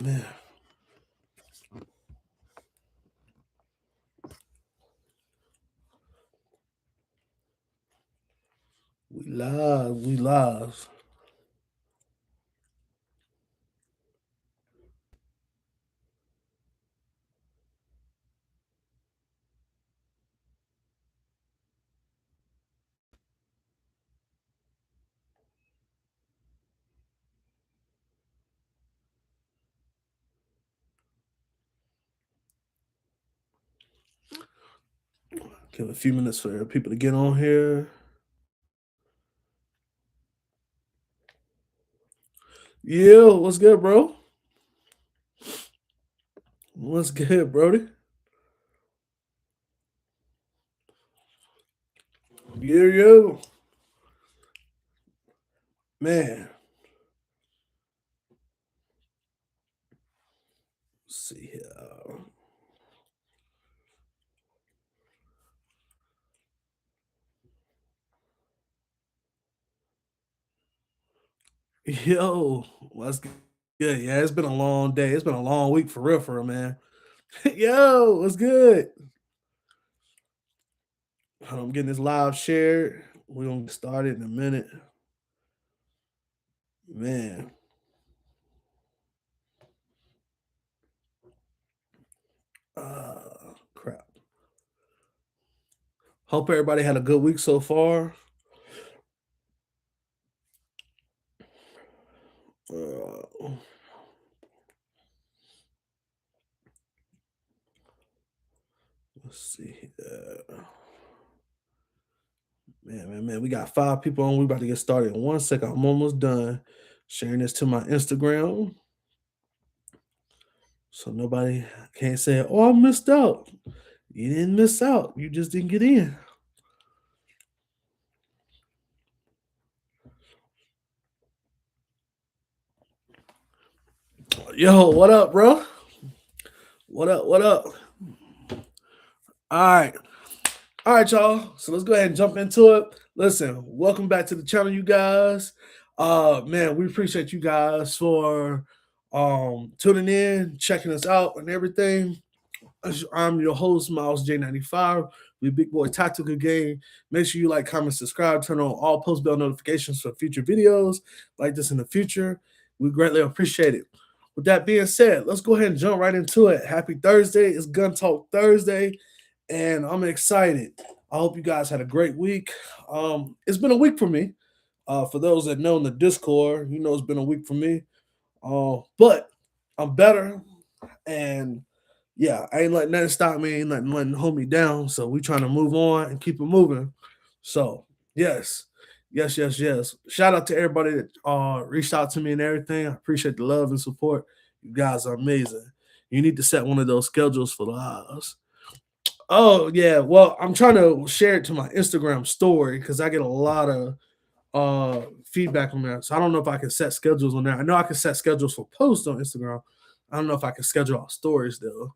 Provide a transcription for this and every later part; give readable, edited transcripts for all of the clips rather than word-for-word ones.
man. We live. Give a few minutes for people to get on here. Yeah, what's good, bro? What's good, Brody? Yeah, man. Let's see here. Yo, what's good? Yeah, it's been a long day. It's been a long week for real, man. Yo, what's good? I'm getting this live shared. We're gonna get started in a minute. Man. Crap. Hope everybody had a good week so far. Uh, let's see. Man. We got 5 people on. We about to get started in 1 second. I'm almost done sharing this to my Instagram. So nobody can't say, oh, I missed out. You didn't miss out. You just didn't get in. Yo, what up, bro? What up? What up? All right. All right, y'all. So let's go ahead and jump into it. Listen, welcome back to the channel, you guys. Man, we appreciate you guys for tuning in, checking us out and everything. I'm your host, Miles J95. We Big Boy Tactical Game. Make sure you like, comment, subscribe, turn on all post bell notifications for future videos like this in the future. We greatly appreciate it. With that being said, let's go ahead and jump right into it. Happy Thursday. It's Gun Talk Thursday, and I'm excited. I hope you guys had a great week. It's been a week for me. For those that know in the Discord, you know it's been a week for me. But I'm better, and yeah, I ain't letting nothing stop me, ain't letting nothing hold me down. So we trying to move on and keep it moving. So yes, yes. Shout out to everybody that reached out to me and everything. I appreciate the love and support. You guys are amazing. You need to set one of those schedules for lives. Oh yeah, well I'm trying to share it to my Instagram story because I get a lot of feedback on that. So I don't know if I can set schedules on there. I know I can set schedules for posts on Instagram. I don't know if I can schedule out stories though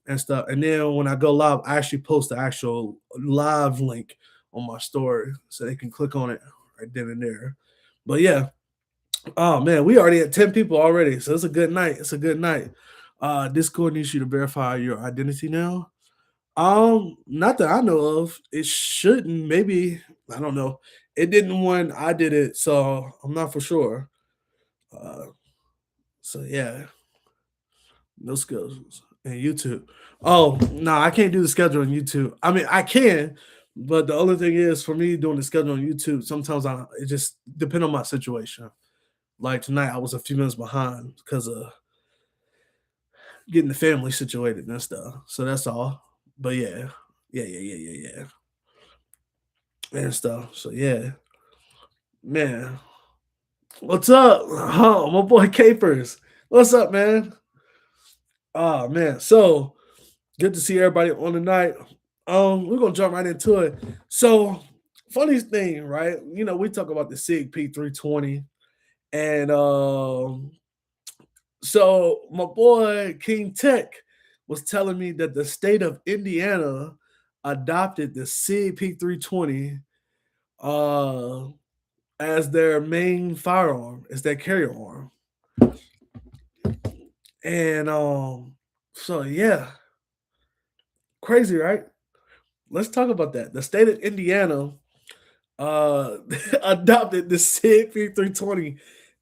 and stuff. And then when I go live, I actually post the actual live link on my story so they can click on it right then and there. But yeah, oh man, we already at 10 people already. So it's a good night. It's a good night. Discord needs you to verify your identity now. Not that I know of. It shouldn't. Maybe I don't know. It didn't when I did it, so I'm not for sure. Uh, so yeah, no schedules and YouTube. Oh no, I can't do the schedule on YouTube. I mean, I can, but the only thing is for me doing the schedule on YouTube. Sometimes it just depend on my situation. Like tonight, I was a few minutes behind because of getting the family situated and stuff. So that's all. But yeah, and stuff. So yeah, man. What's up? Oh, my boy Capers. What's up, man? Oh man. So good to see everybody on the night. We're gonna jump right into it. So, funniest thing, right? You know, we talk about the SIG P320, and so my boy King Tech was telling me that the state of Indiana adopted the SIG P320 uh as their main firearm, as their carrier arm. And so yeah, crazy, right? Let's talk about that. The state of Indiana uh adopted the SIG P320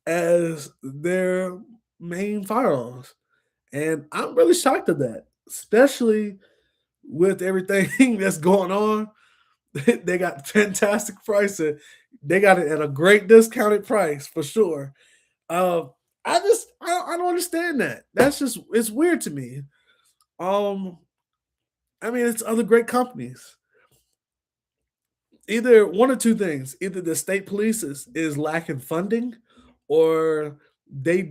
as their main firearms. And I'm really shocked at that, especially with everything that's going on. They got fantastic pricing. They got it at a great discounted price for sure. Uh, I don't understand that. That's just it's weird to me. Um, I mean, it's other great companies. Either one or two things: either the state police is lacking funding, or they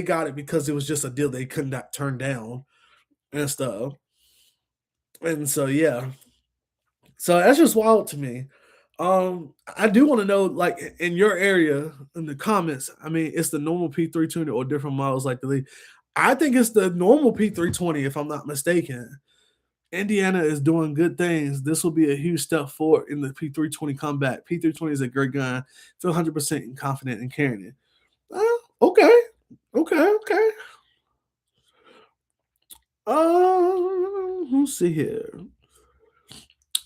got it because it was just a deal they could not turn down and stuff. And so yeah, so that's just wild to me. I do want to know, like in your area, in the comments. I mean, it's the normal P320 or different models like the Lee. I think it's the normal P320, if I'm not mistaken. Indiana is doing good things. This will be a huge step forward in the P320 comeback. P320 is a great gun. Feel 100% confident in carrying it. Okay, okay. Let's see here.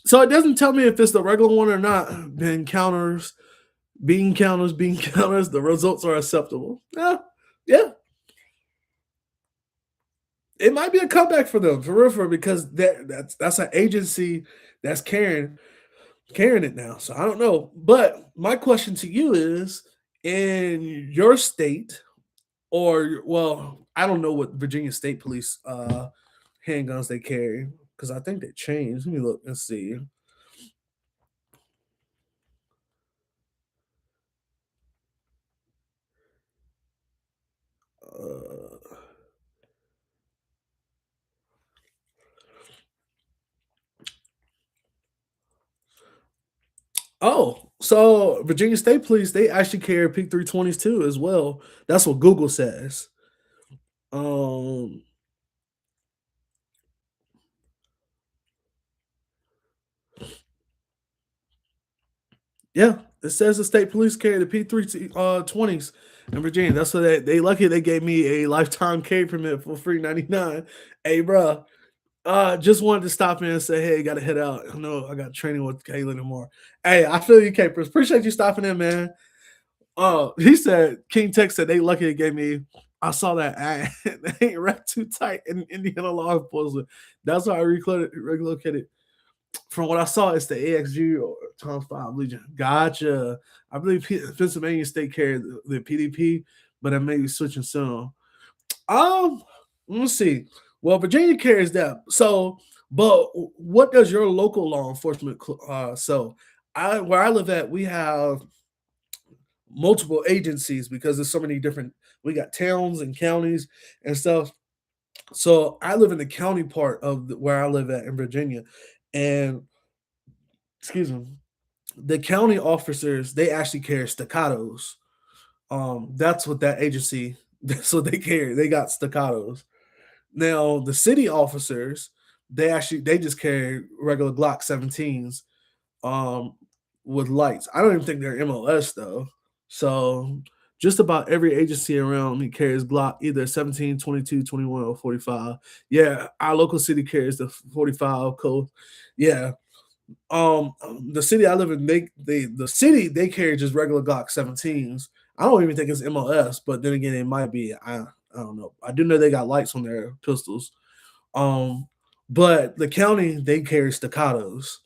So it doesn't tell me if it's the regular one or not. Bean counters. The results are acceptable. Yeah. It might be a comeback for them, for real, because that's an agency that's carrying it now. So I don't know. But my question to you is, in your state, or well, I don't know what Virginia State Police handguns they carry, because I think they changed. Let me look and see. Uh, oh, so Virginia State Police, they actually carry P320s too as well. That's what Google says. Um, yeah, it says the state police carry the P320s in Virginia. That's what they lucky they gave me a lifetime carry permit for free 99. Hey, bro, just wanted to stop in and say, hey, got to head out. I know I got training with Kayla tomorrow. Hey, I feel you, Capers. Appreciate you stopping in, man. He said King Tech said they lucky they gave me. I saw that ad. They ain't wrapped too tight in Indiana law enforcement. That's why I relocated. From what I saw, it's the AXG or Times 5 Legion. Gotcha. I believe Pennsylvania State carried the PDP, but I may be switching soon. Let's see. Well, Virginia carries that. So, but what does your local law enforcement so I where I live at, we have multiple agencies because there's so many different we got towns and counties and stuff. So I live in the county part of where I live at in Virginia, and excuse me, the county officers they actually carry staccatos. That's what that agency that's what they carry. They got staccatos. Now the city officers they just carry regular Glock 17s um with lights. I don't even think they're MLS though. So just about every agency around me carries Glock either 17, 22, 21, or 45. Yeah, our local city carries the 45 code. Yeah. The city I live in, the city they carry just regular Glock 17s. I don't even think it's MLS, but then again, it might be. I don't know. I do know they got lights on their pistols. Um, but the county they carry staccatos.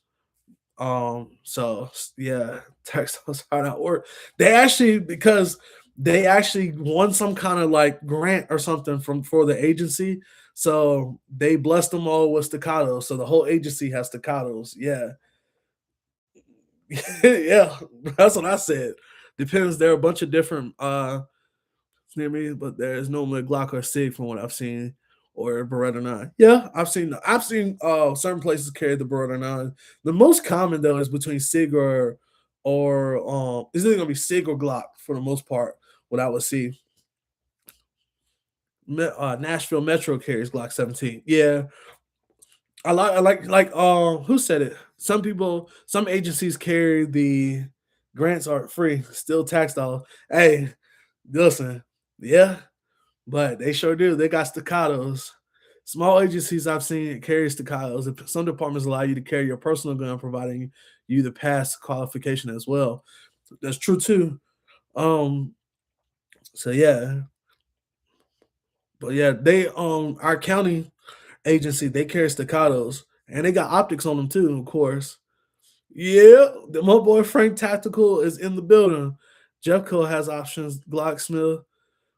So yeah, textiles hard at work. They actually because they actually won some kind of like grant or something from for the agency. So they blessed them all with staccatos. So the whole agency has staccatos. Yeah. Yeah, that's what I said. Depends. There are a bunch of different near me, but there's normally a Glock or Sig from what I've seen, or a Beretta 9. Yeah, I've seen certain places carry the Beretta 9. The most common though is between Sig or is it gonna be Sig or Glock for the most part, what I would see. Nashville Metro carries Glock 17. Yeah. I like who said it? Some agencies carry the grants aren't free, still tax dollars. Hey, listen, yeah. but they sure do. They got staccatos. Small agencies I've seen carry staccatos. Some departments allow you to carry your personal gun, providing you the pass qualification as well. That's true too. Um, so yeah, but yeah, they our county agency they carry staccatos and they got optics on them too, of course. Yeah, my boy Frank Tactical is in the building. Jeffco has options, Glocksmith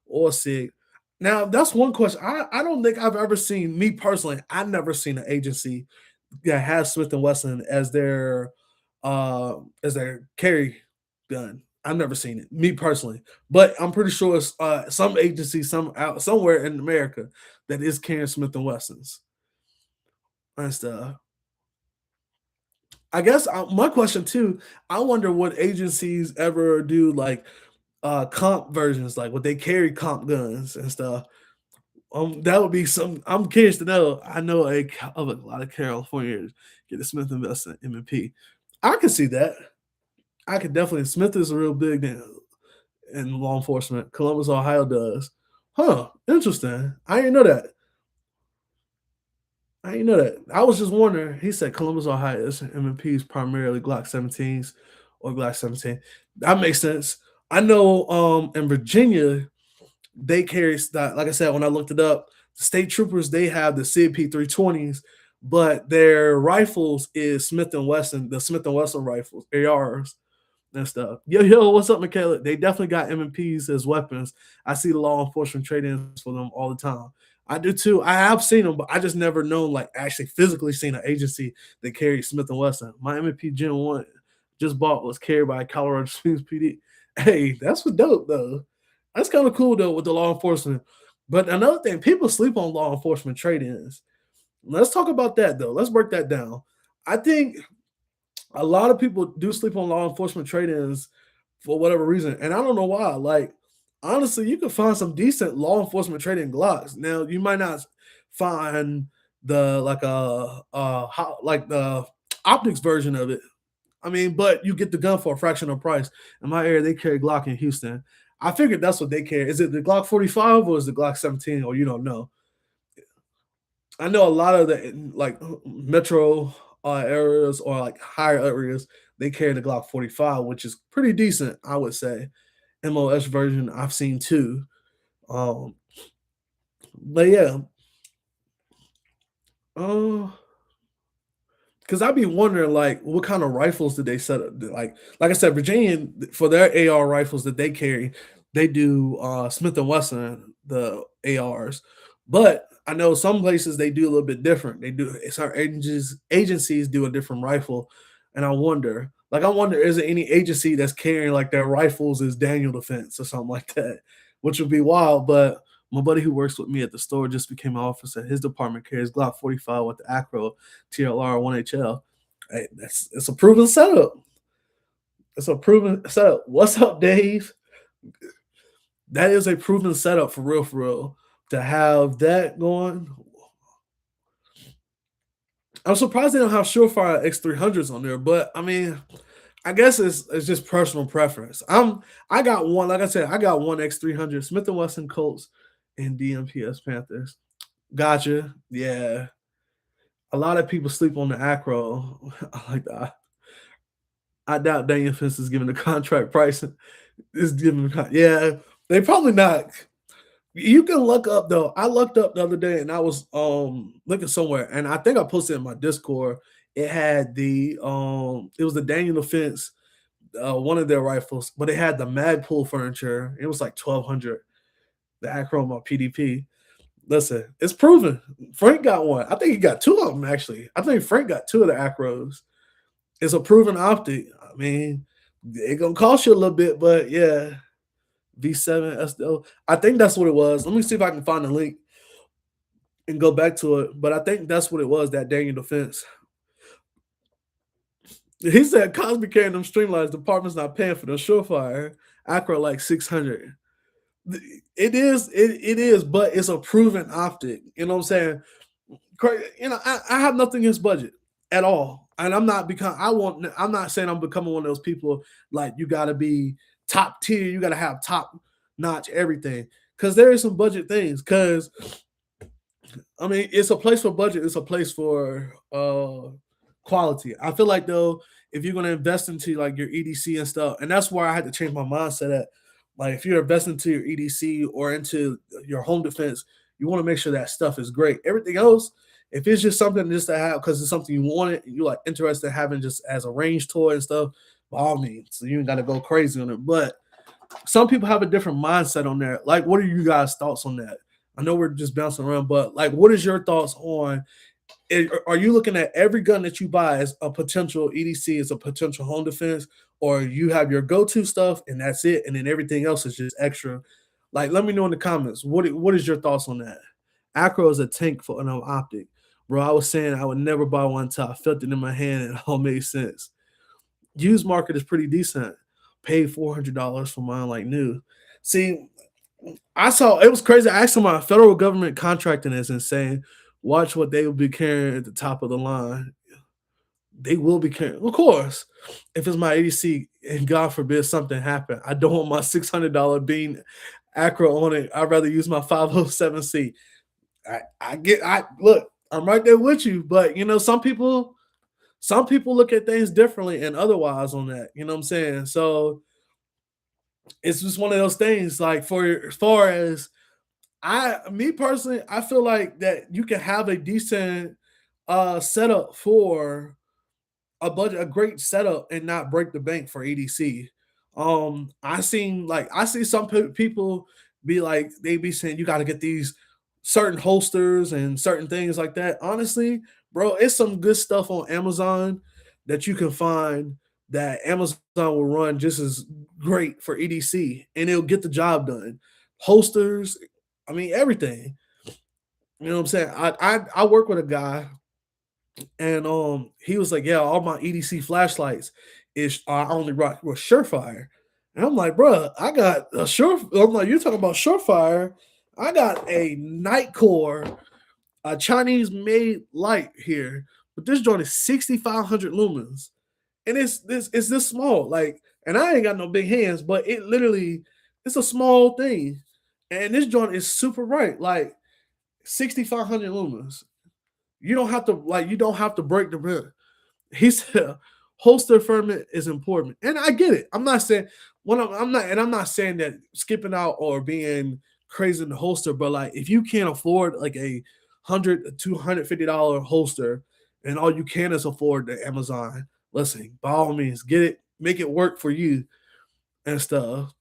or Sig. Now that's one question. I don't think I've ever seen me personally. I've never seen an agency that has Smith and Wesson as their carry gun. I've never seen it, me personally, but I'm pretty sure it's some agency, some out somewhere in America that is carrying Smith and Wessons and stuff. I guess my question too. I wonder what agencies ever do like comp versions, like would they carry comp guns and stuff. That would be some. I'm curious to know. I know of a lot of Californians get the Smith and Wesson M&P. I can see that. I could definitely. Smith is real big in law enforcement. Columbus, Ohio does. Huh. Interesting. I didn't know that. I didn't know that. I was just wondering. He said Columbus, Ohio is M&Ps primarily Glock 17s or Glock 17. That makes sense. I know in Virginia they carry that. Like I said, when I looked it up, the state troopers they have the CP 320s, but their rifles is Smith and Wesson, the Smith and Wesson rifles, ARs and stuff. Yo, what's up, Michaela? They definitely got M&Ps as weapons. I see the law enforcement trade-ins for them all the time. I do too. I have seen them, but I just never known like actually physically seen an agency that carried Smith and Wesson. My M&P Gen 1 just bought was carried by Colorado Springs PD. Hey, that's what dope though. That's kind of cool though with the law enforcement. But another thing, people sleep on law enforcement trade-ins. Let's talk about that though. Let's break that down. I think a lot of people do sleep on law enforcement trade-ins for whatever reason, and I don't know why. Like, honestly, you can find some decent law enforcement trade-in Glocks. Now, you might not find the like the optics version of it. I mean, but you get the gun for a fraction of price. In my area, they carry Glock in Houston. I figured that's what they carry. Is it the Glock 45 or is it the Glock 17? Or you don't know? I know a lot of the like metro areas or like higher areas, they carry the Glock 45, which is pretty decent, I would say. MOS version I've seen too. Um, but yeah, uh, because I'd be wondering like what kind of rifles did they set up? Like I said, Virginia for their AR rifles that they carry, they do Smith and Wesson the ARs, but I know some places they do a little bit different. They do some agencies do a different rifle, and I wonder is there any agency that's carrying like their rifles is Daniel Defense or something like that, which would be wild, but my buddy who works with me at the store just became an officer. His department carries Glock 45 with the Acro TLR 1HL. Hey, it's a proven setup. It's a proven setup. What's up, Dave? That is a proven setup for real, for real. To have that going, I'm surprised they don't have Surefire X300s on there. But I mean, I guess it's just personal preference. I got one, like I said, I got one X300 Smith and Wesson Colts and DMPS Panthers. Gotcha. Yeah. A lot of people sleep on the Acro. I like that. I doubt Daniel Fence is giving the contract price. Is giving yeah. They probably not. You can look up though. I looked up the other day and I was looking somewhere and I think I posted in my Discord. It had it was the Daniel Defense, one of their rifles, but it had the Magpul furniture. It was like 1200. The Acroma PDP. Listen, it's proven. Frank got one. I think he got two of them actually. I think Frank got two of the Acros. It's a proven optic. I mean, it gonna cost you a little bit, but yeah. V7 SDO. I think that's what it was. Let me see if I can find the link and go back to it. But I think that's what it was, that Daniel Defense. He said Cosby carrying them streamlines, department's not paying for the Surefire. Acro like 600. It is, but it's a proven optic. You know what I'm saying? I have nothing against budget at all. And I'm not saying I'm becoming one of those people like you gotta be top tier, you gotta have top notch everything. because there is some budget things. Because I mean, it's a place for budget. It's a place for quality. I feel like though, if you're gonna invest into like your EDC and stuff, and that's where I had to change my mindset at. Like if you're investing into your EDC or into your home defense, you want to make sure that stuff is great. Everything else, if it's just something just to have because it's something you want it, you like interested in having just as a range toy and stuff, by all means. So you ain't gotta go crazy on it. But some people have a different mindset on that. Like, what are you guys' thoughts on that? I know we're just bouncing around, but like, what is your thoughts on? Are you looking at every gun that you buy as a potential EDC, as a potential home defense, or you have your go-to stuff and that's it, and then everything else is just extra? Like, let me know in the comments. What is your thoughts on that? Acro is a tank for an optic, bro. I was saying I would never buy one until I felt it in my hand and it all made sense. Used market is pretty decent. Paid $400 for mine like new. See, I saw it was crazy. I asked my federal government contracting is insane. Watch what they will be carrying at the top of the line. They will be carrying, of course. If it's my ADC and God forbid something happen, I don't want my $600 bean Acro on it. I'd rather use my 507C. I look. I'm right there with you, but you know some people look at things differently and otherwise on that. You know what I'm saying? So it's just one of those things. Like for as far as me personally, I feel like that you can have a decent setup for a budget, a great setup, and not break the bank for EDC. I see some people be like they be saying you got to get these certain holsters and certain things like that. Honestly, bro, it's some good stuff on Amazon that you can find that Amazon will run just as great for EDC and it'll get the job done. Holsters, I mean everything. You know what I'm saying? I work with a guy and he was like, yeah, all my EDC flashlights is I only rock with Surefire. And I'm like, bro, I got a Sure. I'm like, you're talking about Surefire. I got a Nightcore, a Chinese made light here, but this joint is 6,500 lumens. And it's this small. Like, and I ain't got no big hands, but it literally it's a small thing. And this joint is super bright, like 6,500 lumens. You don't have to break the rib. He said holster firmament is important. And I get it. I'm not saying I'm not saying that skipping out or being crazy in the holster, but like if you can't afford like a $100 to $250 holster and all you can is afford the Amazon, listen, by all means, get it, make it work for you and stuff.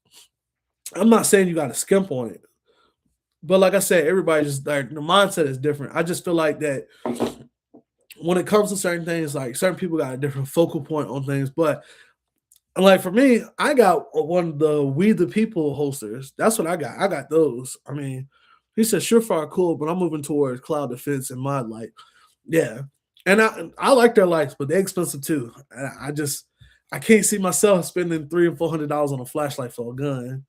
I'm not saying you gotta skimp on it. But like I said, everybody just like the mindset is different. I just feel like that when it comes to certain things, like certain people got a different focal point on things. But like for me, I got one of the We the People holsters. That's what I got. I got those. I mean, he said Surefire cool, but I'm moving towards cloud defense and mod light. Yeah. And I like their lights, but they're expensive too. I can't see myself spending $300 and $400 on a flashlight for a gun.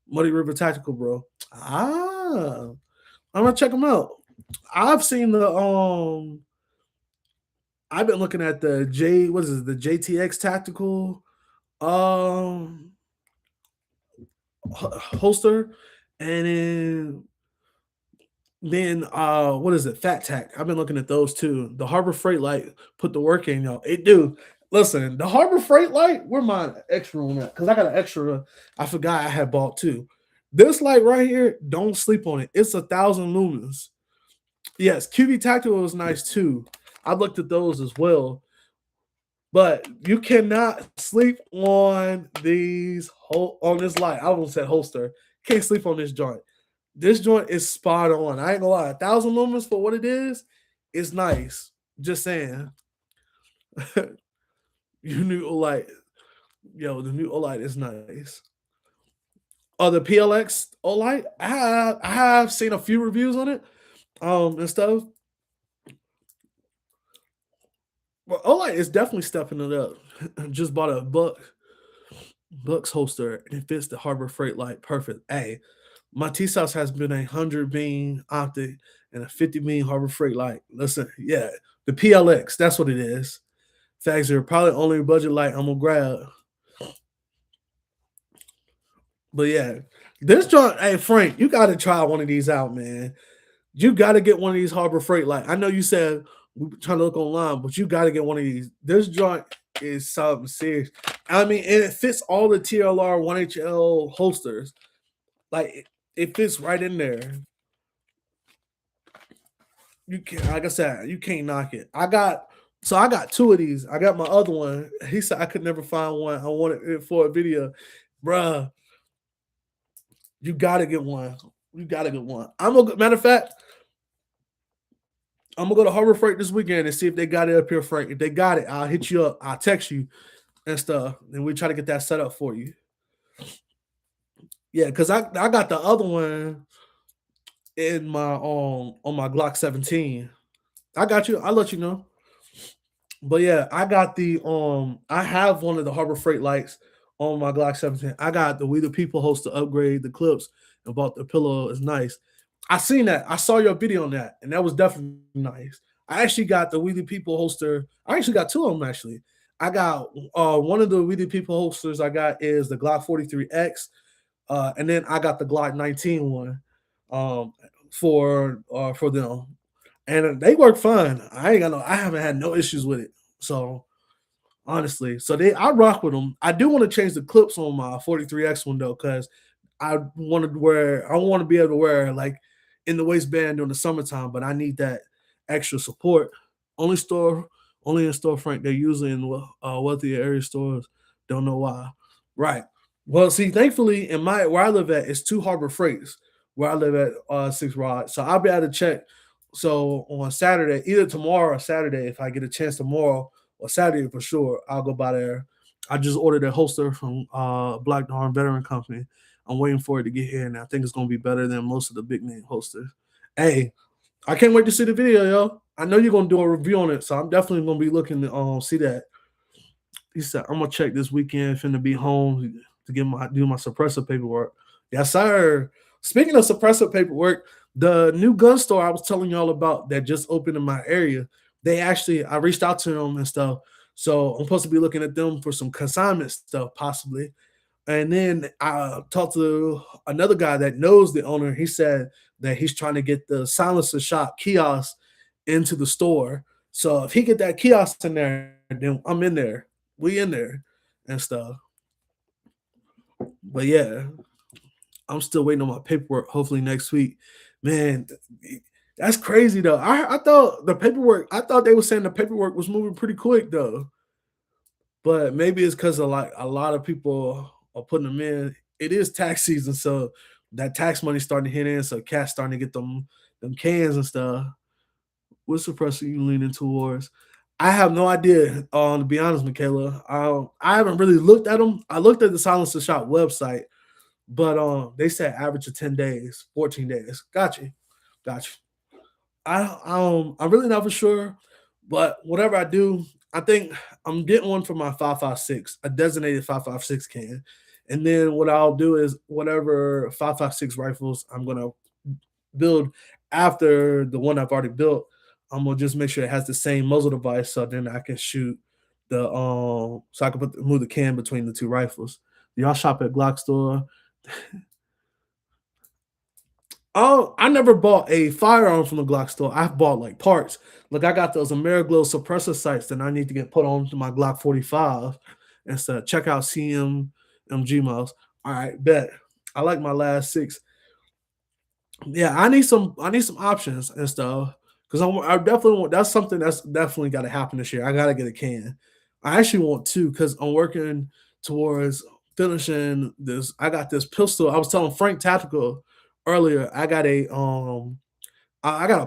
Muddy River Tactical, bro. I'm gonna check them out. I've seen the I've been looking at the what is it, the JTX Tactical um holster, and then what is it, Fat Tack. I've been looking at those too. The Harbor Freight Light put the work in, y'all. It do. Listen, the Harbor Freight Light, where my extra on that? Because I got an extra I forgot I had bought too. This light right here, don't sleep on it. It's 1,000 lumens. Yes, QB Tactical is nice too. I looked at those as well. But you cannot sleep on on this light. I almost said holster. Can't sleep on this joint. This joint is spot on. I ain't gonna lie. 1,000 lumens for what it is nice. Just saying. Your new Olight. Yo, the new Olight is nice. Oh, the PLX Olight. I have seen a few reviews on it. And stuff. Well, Olight is definitely stepping it up. Just bought a Bucks holster and it fits the Harbor Freight Light perfect. Hey, my T-Sauce has been 100 beam optic and a 50 beam Harbor Freight Light. Listen, yeah, the PLX, that's what it is. Facts are probably only budget light I'm gonna grab. But yeah, This joint, hey Frank, you gotta try one of these out, man. You gotta get one of these Harbor Freight. Like I know you said we were trying to look online, but you gotta get one of these. This joint is something serious. I mean, and it fits all the TLR 1HL holsters. Like it fits right in there. You can, like I said, you can't knock it. I got two of these. I got my other one. He said I could never find one. I wanted it for a video, bruh. You gotta get one. You gotta get one. I'm a matter of fact. I'm gonna go to Harbor Freight this weekend and see if they got it up here, Frank. If they got it, I'll hit you up. I'll text you and stuff, and we try to get that set up for you. Yeah, because I got the other one in my on my Glock 17. I got you. I'll let you know. But yeah, I got the I have one of the Harbor Freight lights on my Glock 17. I got the We the People host to upgrade the clips and bought the pillow. It's nice. I seen that. I saw your video on that, and that was definitely nice. I actually got the We the People holster. I actually got two of them actually. I got one of the We the People holsters I got is the Glock 43X, and then I got the Glock 19 one um, for them, and they work fine. I haven't had no issues with it. So honestly, so I rock with them. I do want to change the clips on my 43X one though, because I want to be able to wear like in the waistband during the summertime, but I need that extra support. Only store, only in store, Frank. They're usually in wealthier area stores. Don't know why. Right. Well, see, thankfully, in my where I live at, it's two Harbor Freights where I live at Six Rod. So I'll be able to check. So on Saturday, either tomorrow or Saturday, if I get a chance tomorrow or Saturday for sure, I'll go by there. I just ordered a holster from Black Darn Veteran Company. I'm waiting for it to get here, and I think it's gonna be better than most of the big name holsters. Hey, I can't wait to see the video, yo. I know you're gonna do a review on it, so I'm definitely gonna be looking to see that. He said, I'm gonna check this weekend, finna be home to do my suppressor paperwork. Yes, sir. Speaking of suppressor paperwork, the new gun store I was telling y'all about that just opened in my area, I reached out to them and stuff. So I'm supposed to be looking at them for some consignment stuff, possibly. And then I talked to another guy that knows the owner. He said that he's trying to get the silencer shop kiosk into the store. So if he get that kiosk in there, then I'm in there. We in there and stuff. But yeah, I'm still waiting on my paperwork. Hopefully next week. Man, that's crazy though. I thought the paperwork. I thought they were saying the paperwork was moving pretty quick though. But maybe it's because a lot of people are putting them in. It is tax season, so that tax money's starting to hit in. So cats starting to get them cans and stuff. What suppressor you leaning towards? I have no idea. To be honest, Michaela, I haven't really looked at them. I looked at the Silencer Shop website, but they said average of 10 days, 14 days. Got you. I'm really not for sure, but whatever I do, I think I'm getting one for my 5.56, a designated 5.56 can, and then what I'll do is whatever 5.56 rifles I'm gonna build after the one I've already built, I'm gonna just make sure it has the same muzzle device, so then I can shoot so I can move the can between the two rifles. Do y'all shop at Glock store? Oh, I never bought a firearm from the Glock store. I've bought like parts. Look, I got those Ameriglow suppressor sights that I need to get put on to my Glock 45 and stuff. Check out CMG Mouse. All right, bet. I like my last six. Yeah, I need some options and stuff. Because I definitely want that's something that's definitely gotta happen this year. I gotta get a can. I actually want two because I'm working towards finishing this. I got this pistol. I was telling Frank Tactical earlier, I got a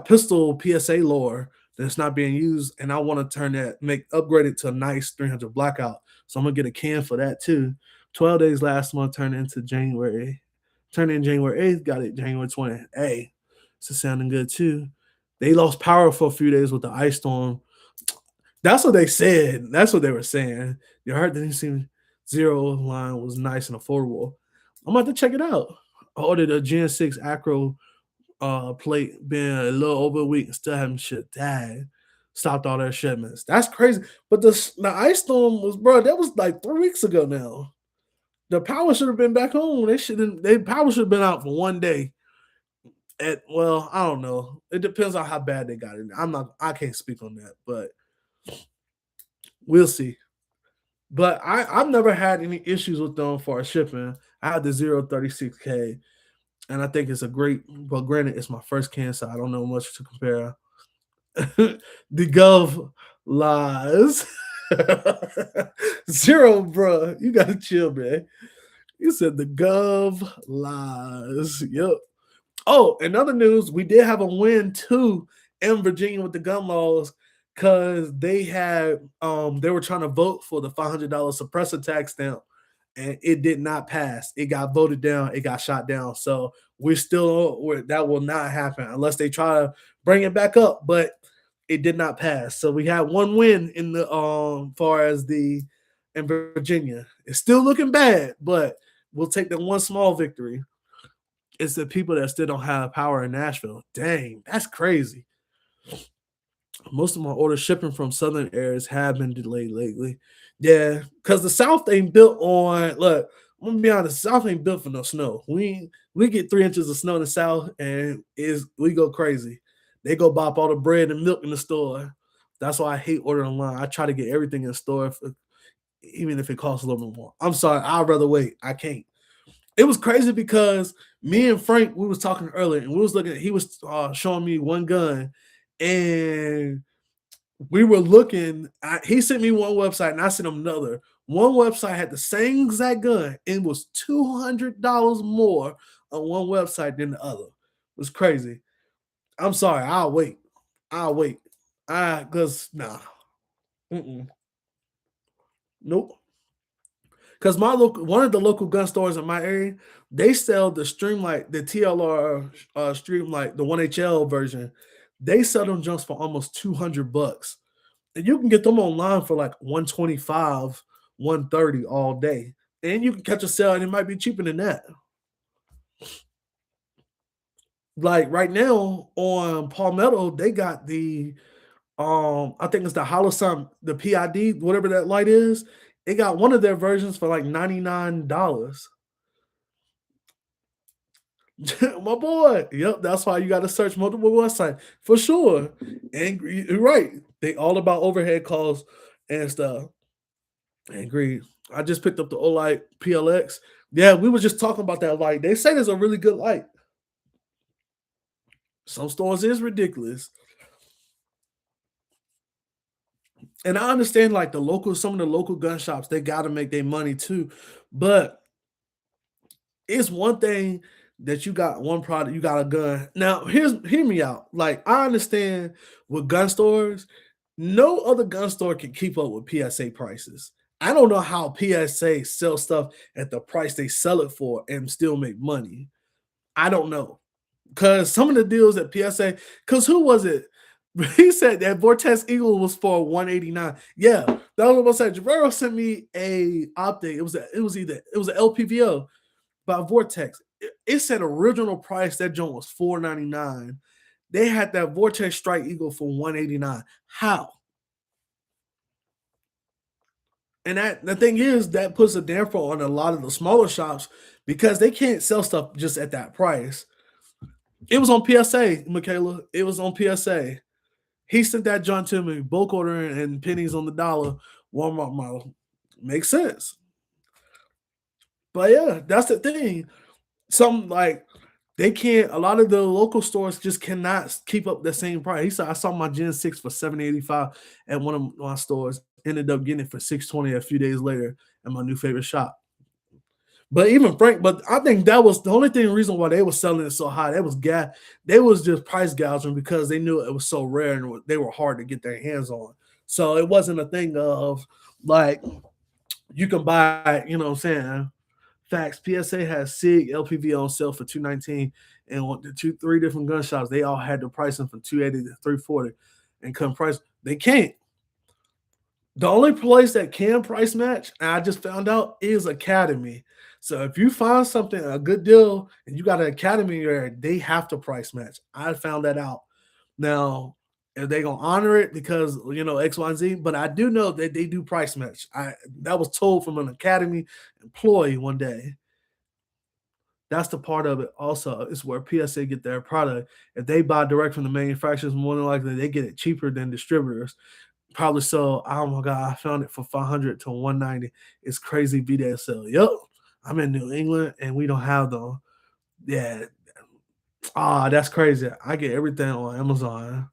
pistol PSA lower that's not being used, and I want to upgrade it to a nice 300 blackout. So I'm gonna get a can for that too. 12 days last month turned into January. Turned in January 8th, got it January 20th. Hey, this is sounding good too. They lost power for a few days with the ice storm. That's what they said. That's what they were saying. You heard the seem zero line was nice and affordable. I'm about to check it out. I ordered a Gen 6 Acro plate, been a little over a week and still haven't shit. Dad stopped all their shipments. That's crazy. But the ice storm was, bro, that was like 3 weeks ago now. The power should have been back home. They shouldn't. They power should have been out for one day. I don't know. It depends on how bad they got it. I'm not. I can't speak on that, but we'll see. But I've never had any issues with them for shipping. I had the 036K, and I think it's a great. But granted, it's my first can, so I don't know much to compare. The Gov lies. Zero, bro. You gotta chill, man. You said the Gov lies. Yep. Oh, in other news, we did have a win too in Virginia with the gun laws because they were trying to vote for the $500 suppressor tax stamp and it did not pass. It got voted down. It got shot down. So that will not happen unless they try to bring it back up. But it did not pass. So we had one win in the far as the in Virginia. It's still looking bad, but we'll take the one small victory. It's the people that still don't have power in Nashville. Dang, that's crazy. Most of my orders shipping from southern areas have been delayed lately. Yeah, because the South ain't built on. Look, I'm gonna be honest. The South ain't built for no snow. We get 3 inches of snow in the South, and is we go crazy. They go bop all the bread and milk in the store. That's why I hate ordering online. I try to get everything in the store, even if it costs a little bit more. I'm sorry. I'd rather wait. I can't. It was crazy because me and Frank, we was talking earlier, and we was looking. He was showing me one gun, and we were looking. He sent me one website, and I sent him another. One website had the same exact gun. It was $200 more on one website than the other. It was crazy. I'm sorry. I'll wait. I'll wait. Cause nah. Mm-mm. Nope. Because one of the local gun stores in my area, they sell the Streamlight, the TLR Streamlight, the 1HL version. They sell them jumps for almost $200, and you can get them online for like 125, 130 all day. And you can catch a sale, and it might be cheaper than that. Like right now on Palmetto, they got the I think it's the Holosun, the PID, whatever that light is. It got one of their versions for like $99. My boy. Yep, that's why you got to search multiple websites for sure. And you're right. They all about overhead calls and stuff. And agree. I just picked up the Olight PLX. Yeah, we were just talking about that light. They say there's a really good light. Some stores is ridiculous. And I understand like some of the local gun shops, they got to make their money too. But it's one thing that you got one product, you got a gun. Now, hear me out. Like, I understand with gun stores, no other gun store can keep up with PSA prices. I don't know how PSA sell stuff at the price they sell it for and still make money. I don't know. Because some of the deals at PSA, because who was it? He said that Vortex Eagle was for 189. Yeah, that was what I said. Javero sent me a optic. It was an LPVO by Vortex. It said original price that joint was $499. They had that Vortex Strike Eagle for 189. How? And that the thing is that puts a damper on a lot of the smaller shops because they can't sell stuff just at that price. It was on PSA, Michaela. It was on PSA. He sent that joint to me, bulk ordering and pennies on the dollar, Walmart model. Makes sense. But yeah, that's the thing. Some like they can't. A lot of the local stores just cannot keep up the same price. He said I saw my Gen 6 for $785 at one of my stores. Ended up getting it for $620 a few days later at my new favorite shop. But even Frank, but I think that was the only reason why they were selling it so high. They was just price gouging because they knew it was so rare and they were hard to get their hands on. So it wasn't a thing of like you can buy, you know what I'm saying? Facts. PSA has SIG LPV on sale for $219, and the three different gun shops, they all had the pricing from $280 to $340 and come price. They can't. The only place that can price match, and I just found out, is Academy. So if you find something, a good deal, and you got an Academy there, they have to price match. I found that out. Now, if they gonna honor it because X, Y, and Z. But I do know that they do price match. That was told from an Academy employee one day. That's the part of it. Also, is where PSA get their product. If they buy direct from the manufacturers, more than likely they get it cheaper than distributors. Probably so. Oh my god, I found it for 500 to 190. It's crazy VDSL. Yup. I'm in New England and we don't have them. Yeah. That's crazy. I get everything on Amazon.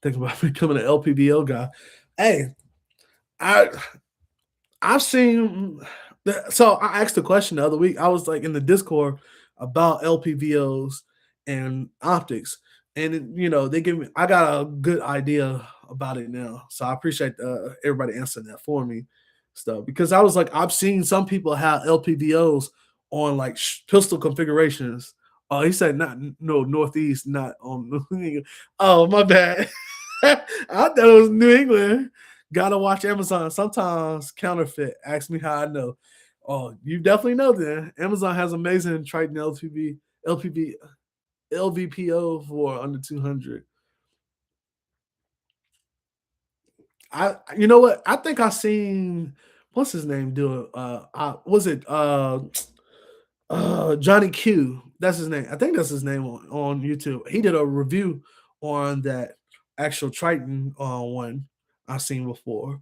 Think about becoming an LPBO guy. Hey, I I've seen. So I asked a question the other week. I was like in the Discord about LPVOs and optics, and they give me. I got a good idea about it now, so I appreciate everybody answering that for me, stuff because I was like, I've seen some people have LPVOs on like pistol configurations. Oh, he said not no Northeast, not on. Oh, my bad. I thought it was New England. Gotta watch Amazon. Sometimes counterfeit. Ask me how I know. Oh, you definitely know then. Amazon has amazing Triton LPV, LVPO for under 200. You know what? I think I seen what's his name do it. Was it Johnny Q? That's his name. I think that's his name on YouTube. He did a review on that actual Triton one I seen before.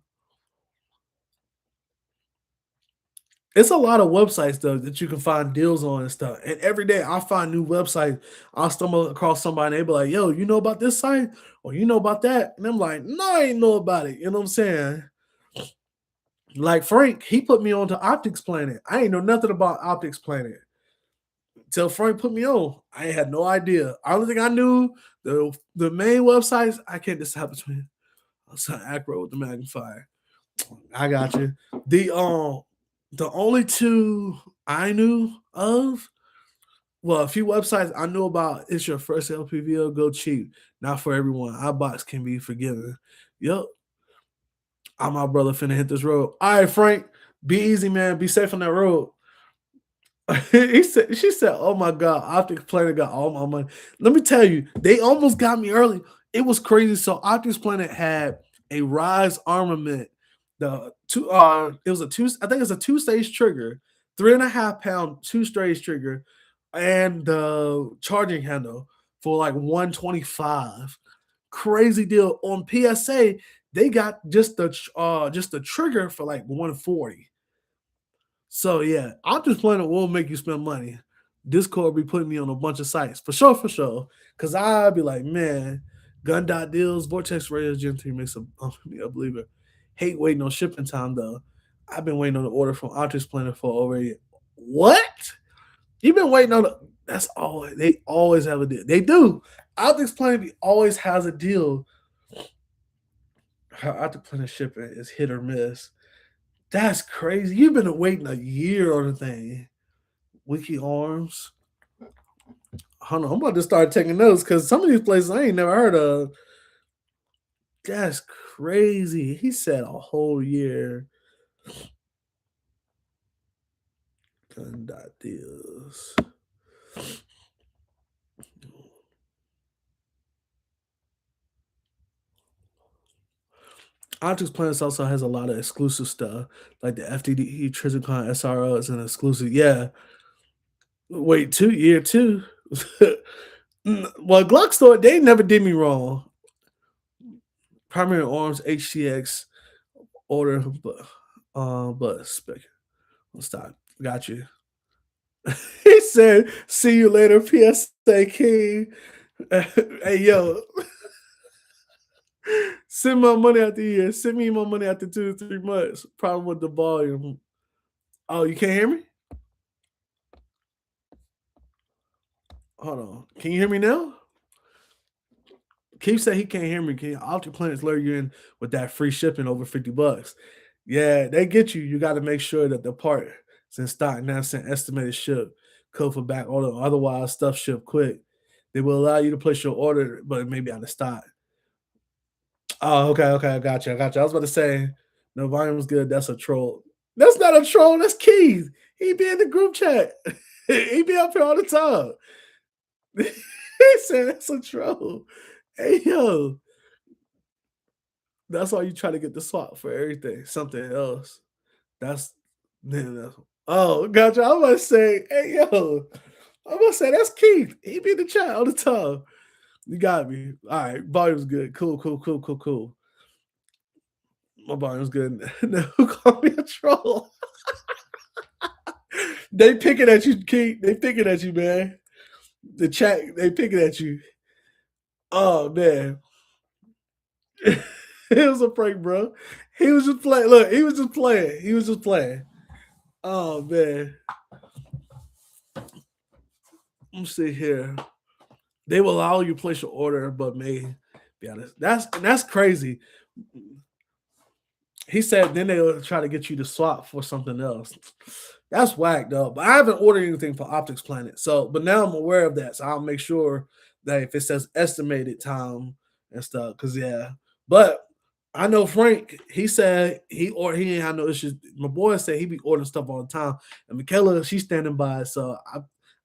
It's a lot of websites though that you can find deals on and stuff. And every day I find new websites. I'll stumble across somebody and they be like, yo, you know about this site? Or you know about that? And I'm like, no, I ain't know about it. You know what I'm saying? Like Frank, he put me on to Optics Planet. I ain't know nothing about Optics Planet. Till Frank put me on. I had no idea. Only thing I knew, the main websites, I can't decide between Acro with the magnifier. I got you. The only two I knew of, well, a few websites I knew about. It's your first LPVO, go cheap. Not for everyone. iBox can be forgiven. Yep. I'm my brother finna hit this road. All right, Frank. Be easy, man. Be safe on that road. She said, "Oh my God, Optics Planet got all my money." Let me tell you, they almost got me early. It was crazy. So Optics Planet had a Rise armament. It was I think it's a two-stage trigger, 3.5 pound two-stage trigger, and the charging handle for like 125. Crazy deal. On PSA, they got just the trigger for like 140. So yeah, Optimus Planet will make you spend money. Discord be putting me on a bunch of sites for sure, for sure. Cause I'll be like, man, gun dot deals, Vortex Raiders, Gen 3 makes me a believer. Hate waiting on shipping time though. I've been waiting on the order from Optimus Planet for over a year. What? You've been waiting on that's always they always have a deal. They do. Optimus Planet always has a deal. How Optimus Planet shipping is hit or miss. That's crazy. You've been waiting a year on the thing. Wiki Arms. Hold on, I'm about to start taking notes because some of these places I ain't never heard of. That's crazy. He said a whole year. Gun dot deals. Optics Planets also has a lot of exclusive stuff, like the FTD Trizicon SRO is an exclusive. Yeah. Wait, year two. Well, Glock Store, they never did me wrong. Primary Arms HTX order, but spec. Stop. Got you. He said, "See you later, PSA King." Hey yo, send my money after a year. Send me my money after 2 to 3 months. Problem with the volume. Oh, you can't hear me? Hold on. Can you hear me now? Keith said he can't hear me. Can Optic Planets lure you in with that free shipping over $50? Yeah, they get you. You got to make sure that the part is in stock. Now sent estimated ship code for back order. Otherwise, stuff ship quick. They will allow you to place your order, but it may be out of stock. Oh, okay. I got you. I was about to say, no volume's good. That's a troll. That's not a troll. That's Keith. He be in the group chat. He be up here all the time. He said that's a troll. Hey yo, That's why you try to get the swap for everything. Something else. That's then oh, gotcha. I'm about to say, hey yo, I'm gonna say that's Keith. He be in the chat all the time. You got me. All right, volume's good. Cool, cool, cool, cool, cool. My volume's good. Now who called me a troll? They picking at you, Keith. They picking at you, man. The chat, they picking at you. Oh man. It was a prank, bro. He was just playing. Look, he was just playing. He was just playing. Oh man. Let me see here. They will allow you to place your order, but may be honest. That's crazy. He said then they'll try to get you to swap for something else. That's whack though. But I haven't ordered anything for Optics Planet. So, but now I'm aware of that. So I'll make sure that if it says estimated time and stuff, because yeah. But I know Frank, he said he ain't had no issues. My boy said he be ordering stuff all the time. And Michaela, she's standing by. So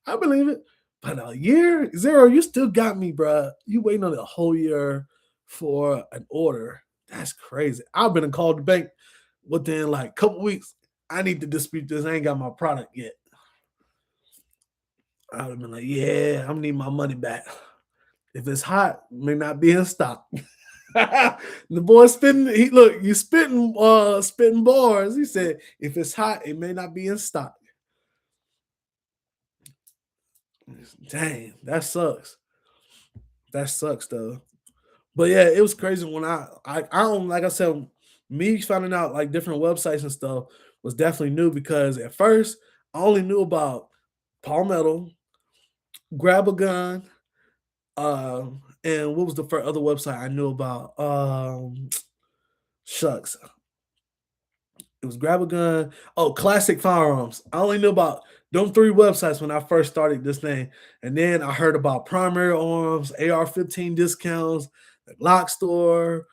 I believe it. But a year, Zero, you still got me, bro. You waiting on a whole year for an order. That's crazy. I've been called the bank within like a couple weeks. I need to dispute this. I ain't got my product yet. I would have been like, yeah, I'm need my money back. If it's hot, it may not be in stock. The boy spitting, he look, you spitting bars. He said, if it's hot, it may not be in stock. Dang, that sucks. That sucks though. But yeah, it was crazy when I don't like I said, me finding out like different websites and stuff was definitely new because at first I only knew about Palmetto, Grab a Gun, and what was the first other website I knew about? Shucks, it was Grab a Gun. Oh, Classic Firearms. I only knew about them three websites when I first started this thing, and then I heard about Primary Arms, AR-15 discounts, the Glock Store,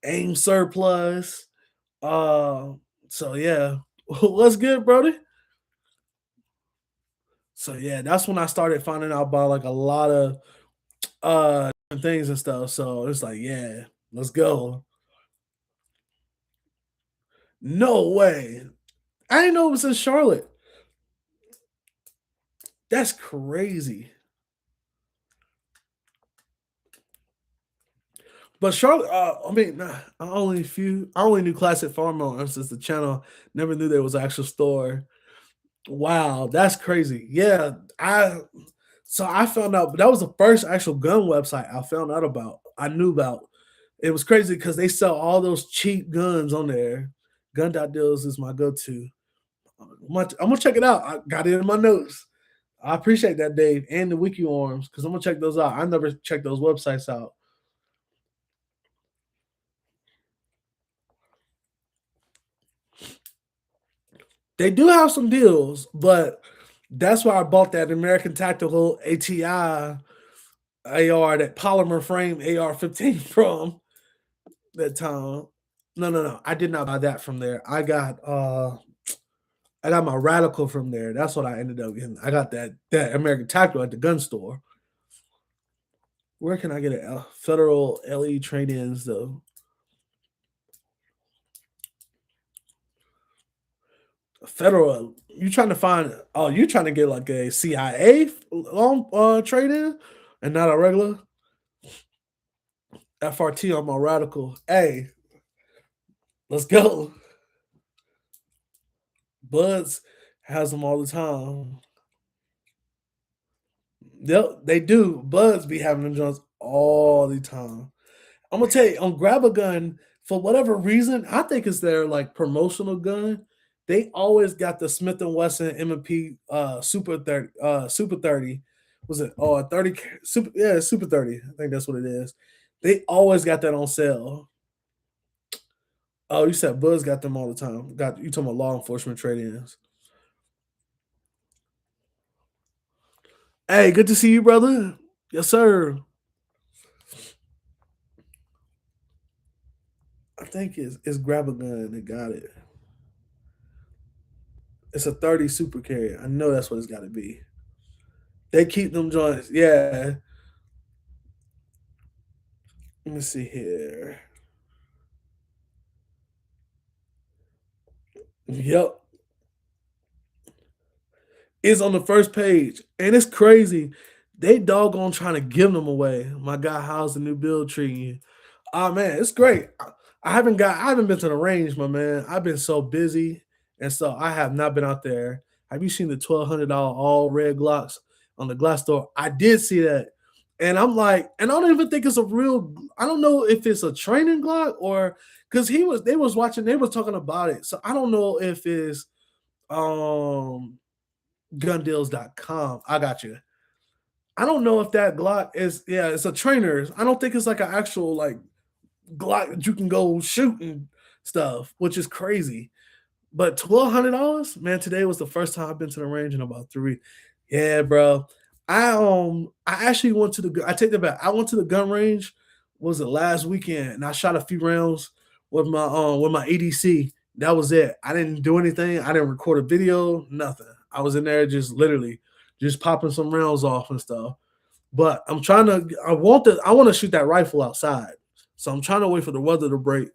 AIM Surplus. Uh, so yeah, what's good, Brody? So yeah, that's when I started finding out about like a lot of things and stuff. So it's like, yeah, let's go. No way. I didn't know it was in Charlotte. That's crazy. But Charlotte, I mean, I only knew Classic Farmer since the channel. Never knew there was an actual store. Wow, that's crazy. Yeah, so I found out, but that was the first actual gun website I found out about. I knew about. It was crazy because they sell all those cheap guns on there. Gun.deals is my go-to. I'm gonna check it out. I got it in my notes. I appreciate that, Dave, and the wiki arms because I'm gonna check those out. I never checked those websites out. They do have some deals, but that's why I bought that American Tactical ATI AR, that polymer frame AR-15 from that time. No, no, no. I did not buy that from there. I got my Radical from there. That's what I ended up getting. I got that American Tactical at the gun store. Where can I get a Federal LE trade-ins though? Federal, you trying to find? Oh, you trying to get like a CIA long trade-in and not a regular FRT on my Radical? Hey, let's go. Buds has them all the time. They do. Buds be having them joints all the time. I'm gonna tell you, on Grab a Gun, for whatever reason, I think it's their like promotional gun. They always got the Smith and Wesson M&P Super 30. Was it 30 Super, yeah, Super 30. I think that's what it is. They always got that on sale. Oh, you said Buzz got them all the time. Got you talking about law enforcement trade-ins. Hey, good to see you, brother. Yes, sir. I think it's Grab a Gun that got it. It's a 30 super carrier. I know that's what it's got to be. They keep them joints. Yeah. Let me see here. Yep. It's on the first page. And it's crazy. They doggone trying to give them away. My guy, how's the new build treating you? Oh man, it's great. I haven't been to the range, my man. I've been so busy, and so I have not been out there. Have you seen the $1,200 all red Glocks on the glass store? I did see that, and I'm like, and I don't even think it's a real. I don't know if it's a training Glock or because they was watching, they was talking about it. So I don't know if it's um gundeals.com. I got you. I don't know if that Glock is, yeah, it's a trainer's. I don't think it's like an actual like Glock that you can go shoot and stuff, which is crazy. But $1,200, man. Today was the first time I've been to the range in about 3 weeks. Yeah, bro. I actually went to I take that back. I went to the gun range. Was it last weekend? And I shot a few rounds with my EDC. That was it. I didn't do anything. I didn't record a video. Nothing. I was in there just literally just popping some rounds off and stuff. But I'm trying to. I want to shoot that rifle outside. So I'm trying to wait for the weather to break.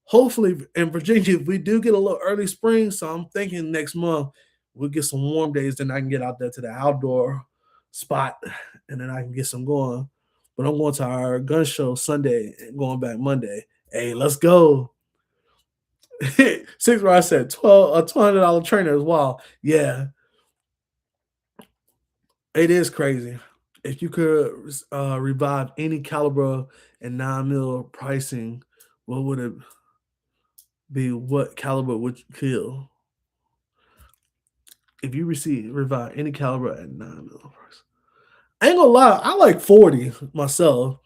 Hopefully in Virginia, we do get a little early spring. So I'm thinking next month we'll get some warm days. Then I can get out there to the outdoor spot and then I can get some going. But I'm going to our gun show Sunday and going back Monday. Hey, let's go. Six where I said 12 a $200 trainer as well. Yeah, it is crazy. If you could revive any caliber and 9 mil pricing, what would it be? What caliber would you kill? If you revive any caliber at 9 mil price. I ain't gonna lie, I like 40 myself.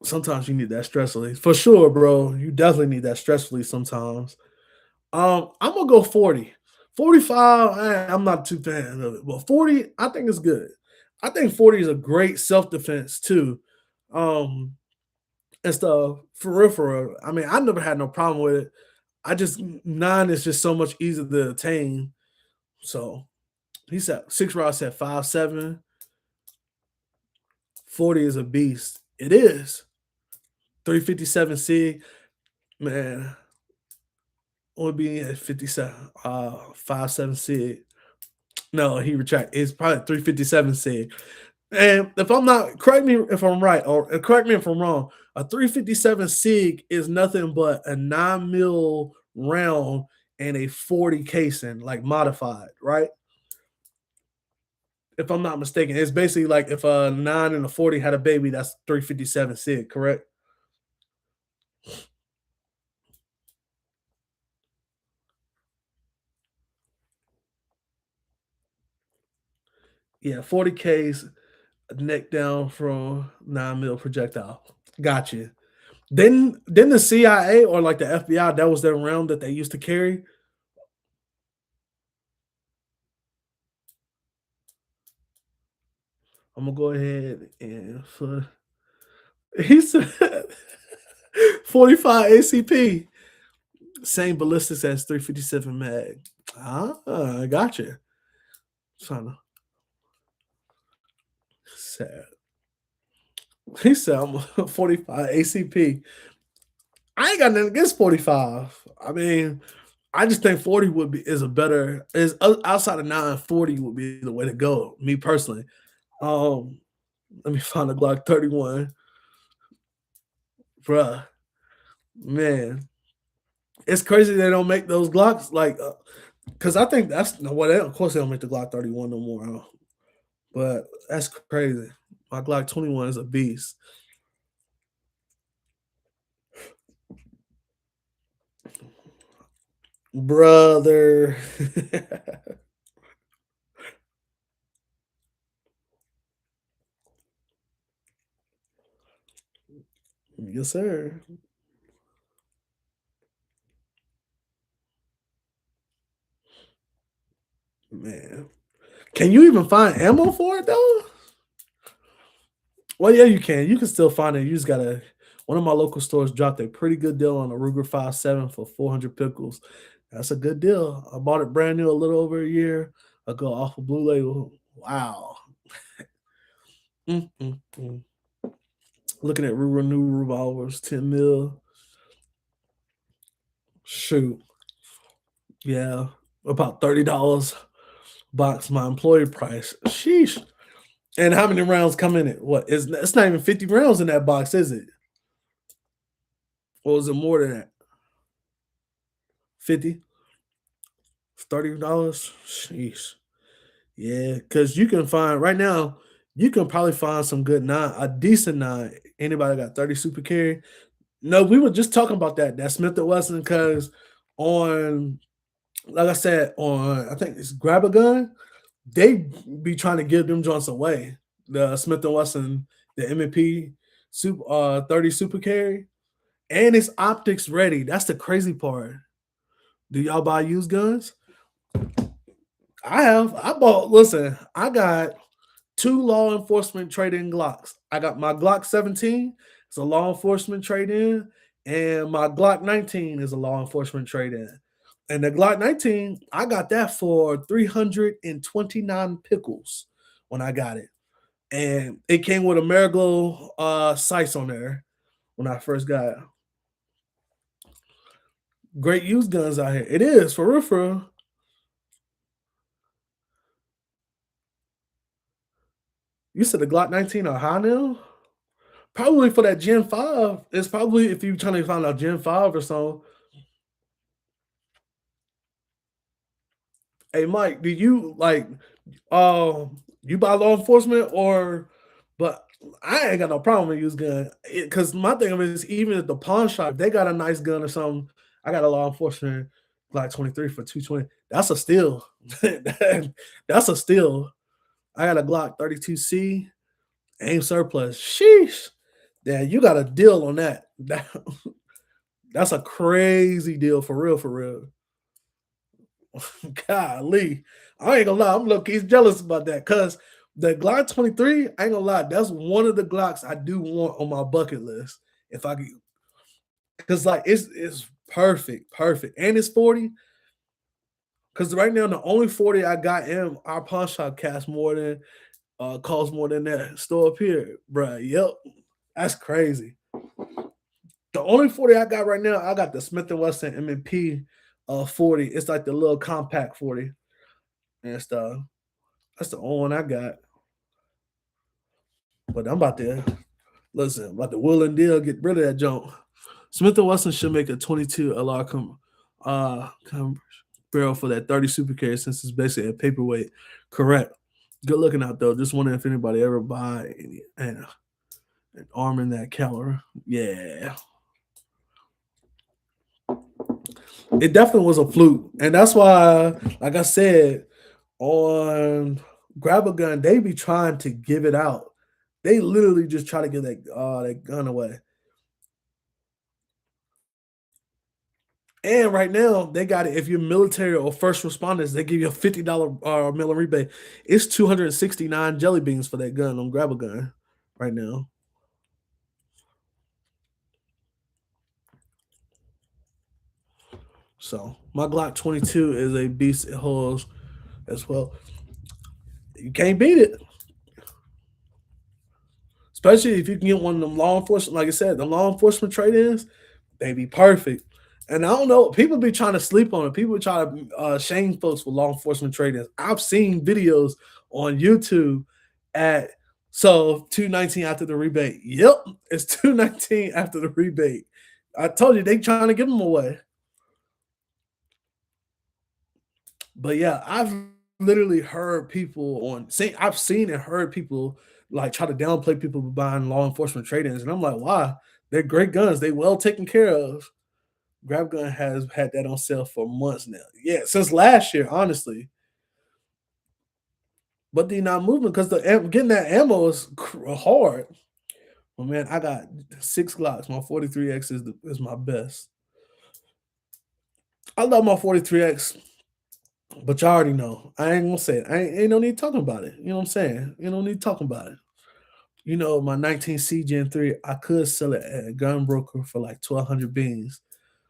Sometimes you need that stress release. For sure, bro. You definitely need that stress release sometimes. I'm gonna go 40. 45, I'm not too fan of it, but 40, I think is good. I think 40 is a great self-defense too. Um, and stuff for real, for real. I mean, I never had no problem with it. I just nine is just so much easier to attain. So he said six round said 5'7", 40 is a beast. It is. 357 SIG, man, would be at 57, 5'7" SIG. No, he retract. It's probably 357 SIG. And if I'm not, correct me if I'm right, or correct me if I'm wrong, a 357 SIG is nothing but a 9 mil round and a 40 casing, like modified, right? If I'm not mistaken, it's basically like if a 9 and a 40 had a baby, that's 357 SIG, correct? Yeah, 40 Ks neck down from 9 mil projectile. Gotcha. Then the CIA or like the FBI, that was their round that they used to carry. I'm gonna go ahead and for he said 45 ACP, same ballistics as 357 mag. Ah, I gotcha. Trying to sad. He said I'm 45 ACP. I ain't got nothing against 45. I mean, I just think 40 would be is a better is outside of 940 would be the way to go. Me personally. Um, let me find a Glock 31, bruh. Man, it's crazy they don't make those Glocks like because I think that's no what. Of course, they don't make the Glock 31 no more. But that's crazy. My Glock 21 is a beast, brother. Yes, sir. Man, can you even find ammo for it though? Well, yeah, you can. You can still find it. You just gotta. One of my local stores dropped a pretty good deal on a Ruger 5.7 for 400 pickles. That's a good deal. I bought it brand new a little over a year ago off of Blue Label. Wow. Mm, mm, mm. Looking at Ruger new revolvers, 10 mil. Shoot. Yeah, about $30 box, my employee price. Sheesh. And how many rounds come in it? What is it's not even 50 rounds in that box, is it? Or is it more than that? 50? $30? Sheesh. Yeah, because you can find right now, you can probably find some good nine, a decent nine. Anybody got 30 super carry? No, we were just talking about that Smith and Wesson because on, like I said, on I think it's Grab a Gun, they be trying to give them joints away. The Smith and Wesson, the M&P super 30 super carry, and it's optics ready. That's the crazy part. Do y'all buy used guns? I have. I bought. Listen, I got two law enforcement trade-in Glocks. I got my Glock 17. It's a law enforcement trade-in, and my Glock 19 is a law enforcement trade-in. And the Glock 19, I got that for 329 pickles when I got it. And it came with a Marigold sights on there when I first got it. Great used guns out here. It is for real, for real. You said the Glock 19 are high now? Probably for that Gen 5. It's probably if you're trying to find out Gen 5 or so. Hey Mike, do you like you buy law enforcement or but I ain't got no problem with used gun. Cause my thing of it is even at the pawn shop, if they got a nice gun or something. I got a law enforcement Glock 23 for 220. That's a steal. That's a steal. I got a Glock 32C, aim surplus. Sheesh. Yeah, you got a deal on that. That's a crazy deal for real, for real. Golly. I ain't gonna lie, I'm low key jealous about that because the Glock 23, I ain't gonna lie, that's one of the Glocks I do want on my bucket list. If I could, because like it's perfect, perfect. And it's 40. Because right now the only 40 I got in our pawn shop costs more than that store up here, bruh. Yep. That's crazy. The only 40 I got right now, I got the Smith and Wesson M&P 40. It's like the little compact 40 and stuff. That's the only one I got. But I'm about to listen, about to will and deal get rid of that junk. Smith and Wesson should make a 22 LR barrel for that 30 super carry since it's basically a paperweight. Correct. Good looking out though. Just wondering if anybody ever buy an arm in that caliber. Yeah. It definitely was a fluke. And that's why, like I said, on Grab a Gun, they be trying to give it out. They literally just try to give that gun away. And right now, they got it. If you're military or first responders, they give you a $50 mail rebate. It's 269 jelly beans for that gun on Grab a Gun right now. So my Glock 22 is a beast. It holds as well. You can't beat it. Especially if you can get one of them law enforcement, like I said, the law enforcement trade-ins, they be perfect. And I don't know, people be trying to sleep on it. People try to shame folks for law enforcement trade-ins. I've seen videos on YouTube at 219 after the rebate. Yep, it's 219 after the rebate. I told you they trying to give them away. But yeah, I've literally heard people I've seen and heard people like try to downplay people buying law enforcement trade-ins, and I'm like, why? They're great guns. They well taken care of. Grab Gun has had that on sale for months now. Yeah, since last year, honestly. But they're not moving because getting that ammo is hard. Well, man, I got 6 Glocks. My 43X is my best. I love my 43X. But you already know. I ain't gonna say it. Ain't no need talking about it. You know what I'm saying? You don't need talking about it. You know, my 19C Gen 3, I could sell it at a gun broker for like 1,200 beans.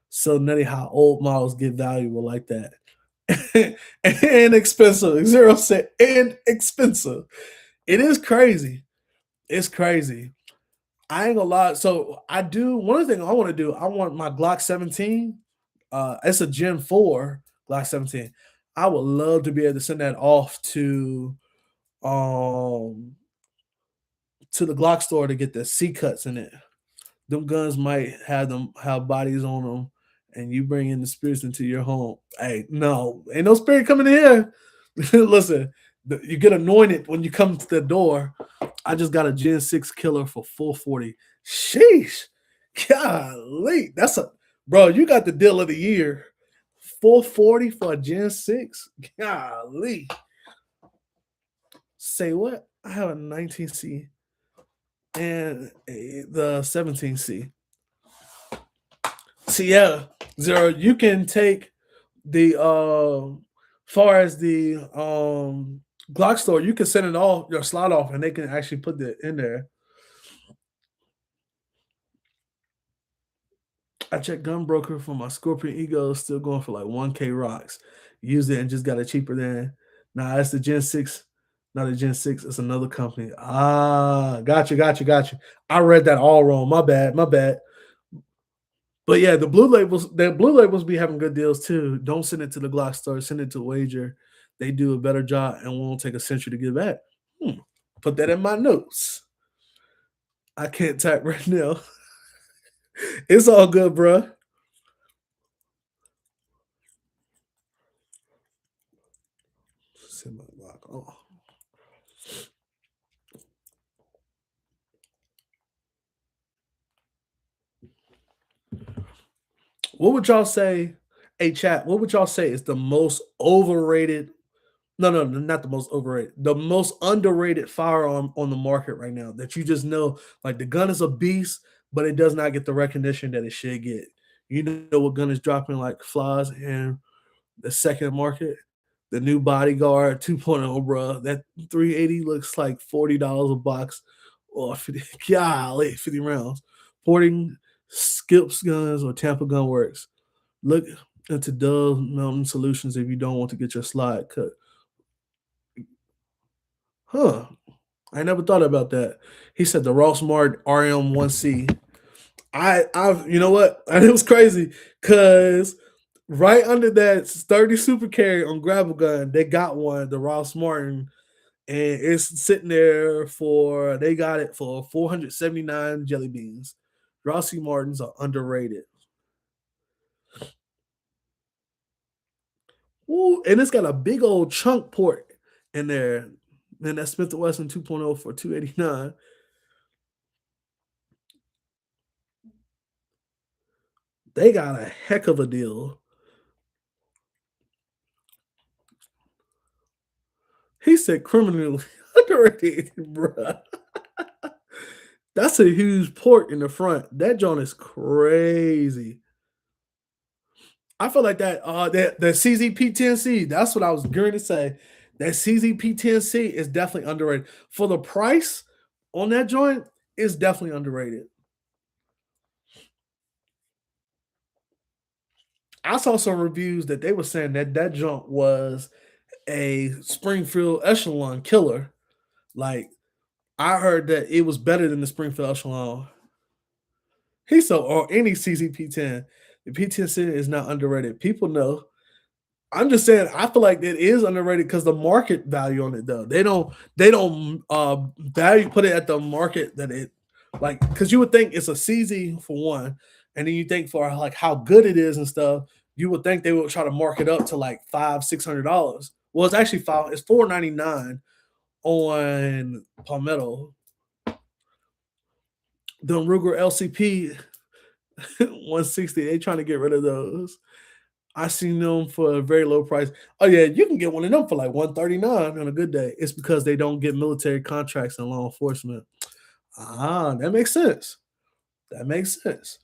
So nutty how old models get valuable like that. And expensive. Zero cent and expensive. It is crazy. It's crazy. I ain't gonna lie. So I do one of the things I want to do, I want my Glock 17. It's a Gen 4 Glock 17. I would love to be able to send that off um to the Glock store to get the C cuts in it. Them guns might have bodies on them, and you bring in the spirits into your home. Hey, no, ain't no spirit coming in here. Listen, you get anointed when you come to the door. I just got a Gen 6 killer for 440. Sheesh. Golly. That's a bro, you got the deal of the year. 440 for a Gen 6? Golly. Say what? I have a 19C and the 17C. So yeah, Zero, you can take the far as the Glock store, you can send it all your slot off and they can actually put it in there. I checked Gunbroker for my Scorpion Ego, still going for like 1K rocks. Used it and just got it cheaper than. Nah, it's the Gen 6, not a Gen 6. It's another company. Ah, got you. I read that all wrong. My bad. But yeah, the blue labels be having good deals too. Don't send it to the Glock store, send it to Wager. They do a better job and won't take a century to get back. Put that in my notes. I can't type right now. It's all good, bro. Send my Glock. Oh. What would y'all say? Hey, chat. What would y'all say is the most overrated? No, not the most overrated. The most underrated firearm on the market right now that you just know, like the gun is a beast, but it does not get the recognition that it should get. You know what gun is dropping like flies in the second market? The new Bodyguard 2.0, bro. That 380 looks like $40 a box or 50, golly, 50 rounds. Porting Skips Guns or Tampa Gun Works. Look into Dove Mountain Solutions if you don't want to get your slide cut. Huh. I never thought about that. He said the Ross Mart RM1C. You know what? And it was crazy because right under that 30 super carry on Gravel Gun, they got one, the Ross Martin, and it's sitting there they got it for 479 jelly beans. Rossi Martins are underrated. Ooh, and it's got a big old chunk port in there. Then that Smith & Wesson 2.0 for 289. They got a heck of a deal. He said criminally underrated, bruh. That's a huge port in the front. That joint is crazy. I feel like the CZP10C. That's what I was going to say. That CZP10C is definitely underrated for the price on that joint. Is definitely underrated. I saw some reviews that they were saying that joint was a Springfield Echelon killer. Like I heard that it was better than the Springfield Echelon. He said, or any CCP10. The P10C is not underrated. People know. I'm just saying, I feel like it is underrated because the market value on it though. They don't value put it at the market that it like because you would think it's a CZ for one, and then you think for like how good it is and stuff, you would think they would try to mark it up to like $500-$600. Well, it's actually it's $499 on Palmetto. The Ruger LCP 160, they trying to get rid of those. I seen them for a very low price. Oh yeah, you can get one of them for like 139 on a good day. It's because they don't get military contracts in law enforcement. Ah, that makes sense. That makes sense.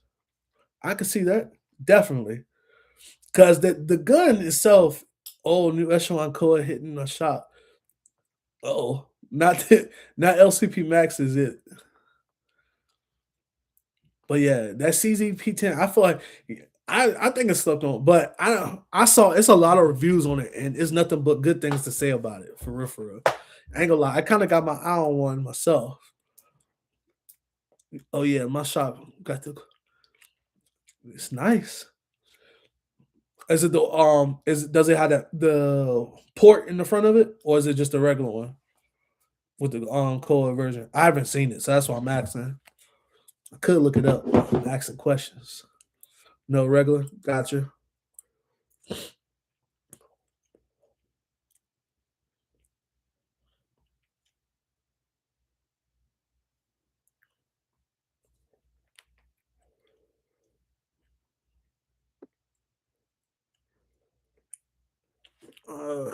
I can see that definitely because the gun itself. Oh, new echelon Koa hitting a shot. Oh, not LCP Max is it? But yeah, that CZP10, I feel like I think it's slept on, but I saw it's a lot of reviews on it, and it's nothing but good things to say about it for real, for real. I ain't gonna lie, I kind of got my eye on one myself. Oh yeah, my shop got the. It's nice. Is it the does it have the port in the front of it, or is it just the regular one with the cold version? I haven't seen it, so that's why I'm asking. I could look it up. I'm asking questions. No regular, gotcha.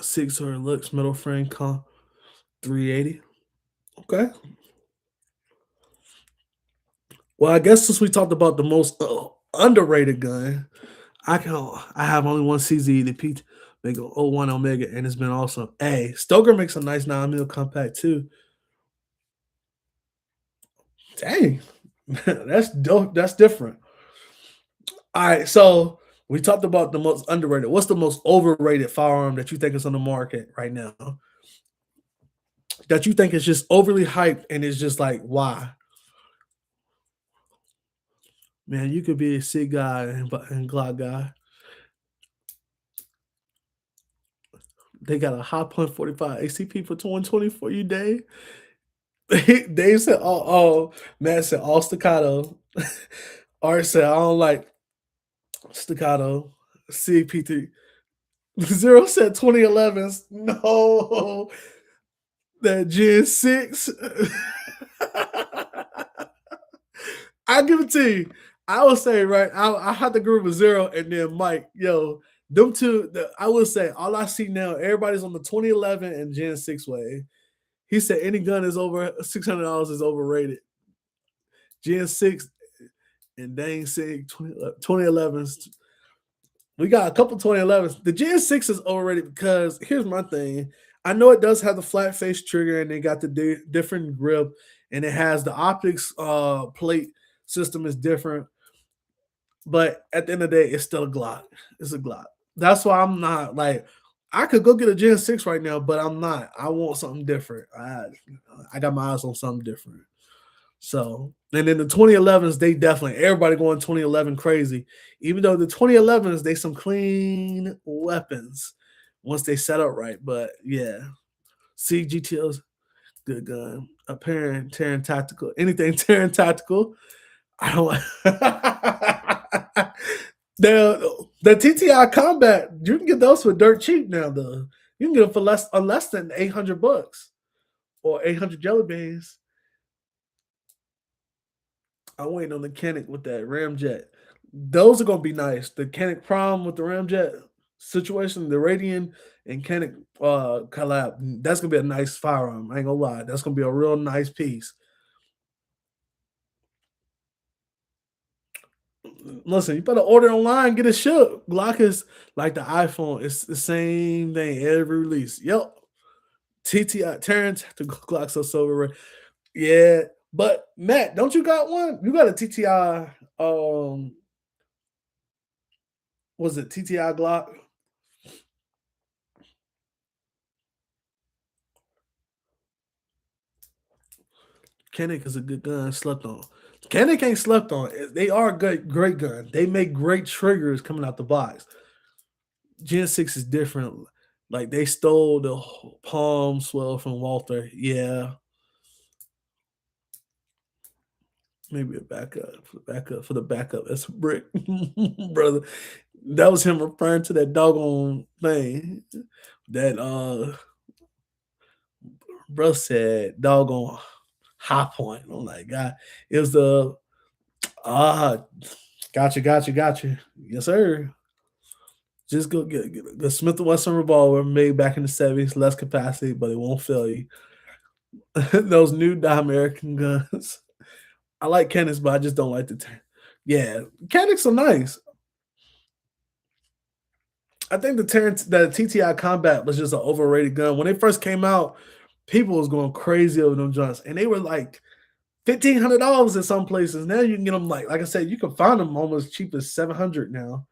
600 looks, metal frame, 380. Okay. Well, I guess since we talked about the most underrated gun, I have only one CZ, the P make a oh 01 Omega, and it's been awesome. Hey, Stoker makes a nice 9 mil compact too. Dang, that's dope. That's different. All right, so we talked about the most underrated. What's the most overrated firearm that you think is on the market right now? That you think is just overly hyped and it's just like, why? Man, you could be a SIG guy and Glock guy. They got a high point 45 ACP for 2020 for you, Dave. Dave said, oh, Matt said, all staccato. Art said, I don't like staccato. CP3. Zero said 2011s. No, that Gen 6. I give it to you. I would say, right, I had to agree with Zero and then Mike. Yo, them two, I would say, all I see now, everybody's on the 2011 and Gen 6 way. He said any gun is over $600 is overrated. Gen 6 and Dang Sig 2011s. We got a couple 2011s. The Gen 6 is overrated because here's my thing. I know it does have the flat face trigger and they got the different grip and it has the optics plate system is different. But at the end of the day, it's still a Glock. It's a Glock. That's why I'm not like I could go get a Gen 6 right now, but I'm not. I want something different. I got my eyes on something different. So, and then the 2011s, they definitely everybody going 2011 crazy. Even though the 2011s, they some clean weapons once they set up right. But yeah, CGTL's good gun. Apparent Terran Tactical, anything Terran Tactical. I don't. The TTI Combat, you can get those for dirt cheap now. Though you can get them for less than $800 or 800 jelly beans. I'm waiting on the Kennick with that Ramjet. Those are gonna be nice. The Kennick Prom with the Ramjet situation, the Radian and Kennick collab. That's gonna be a nice firearm. I ain't gonna lie. That's gonna be a real nice piece. Listen, you better order online, get it shipped. Glock is like the iPhone. It's the same thing every release. Yep. TTI Terrence, the Glock so silver. Yeah, but Matt, don't you got one? You got a TTI. Was it TTI Glock? Kennick is a good gun. Slept on. Kennick ain't slept on. They are good, great gun. They make great triggers coming out the box. Gen 6 is different. Like they stole the palm swell from Walther. Yeah, maybe a backup for the backup for the backup. That's a brick, brother. That was him referring to that doggone thing that bro said doggone high point. I'm like, God, it was the ah, gotcha. Yes, sir. Just go get the Smith and Wesson revolver made back in the 70s, less capacity, but it won't fail you. Those new American guns. I like Kenneth's, but I just don't like yeah, Kenneth's are nice. I think the TTI Combat was just an overrated gun. When they first came out, people was going crazy over them joints, and they were like $1,500 in some places. Now you can get them like I said, you can find them almost cheap as 700 now.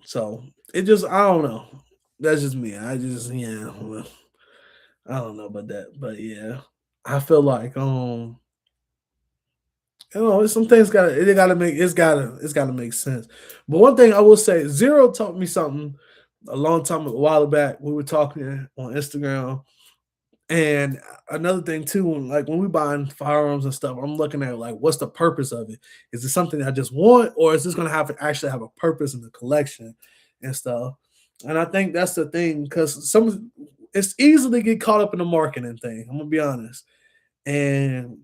So it just I don't know. That's just me. I just well, I don't know about that, but yeah, I feel like You know, some things gotta make sense. But one thing I will say, Zero taught me something a long time a while back. We were talking on Instagram. And another thing too, when we buying firearms and stuff, I'm looking at like what's the purpose of it? Is it something I just want, or is this gonna have to actually have a purpose in the collection and stuff? And I think that's the thing, because it's easy to get caught up in the marketing thing. I'm gonna be honest. And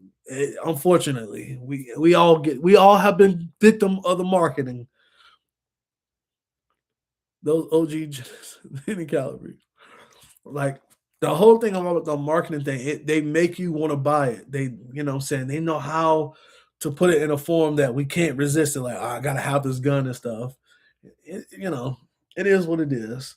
unfortunately, we all have been victim of the marketing. Those OG Henny Calories. Like the whole thing about the marketing thing, they make you want to buy it. They, you know what I'm saying, they know how to put it in a form that we can't resist it. Like, oh, I gotta have this gun and stuff. You know, it is what it is.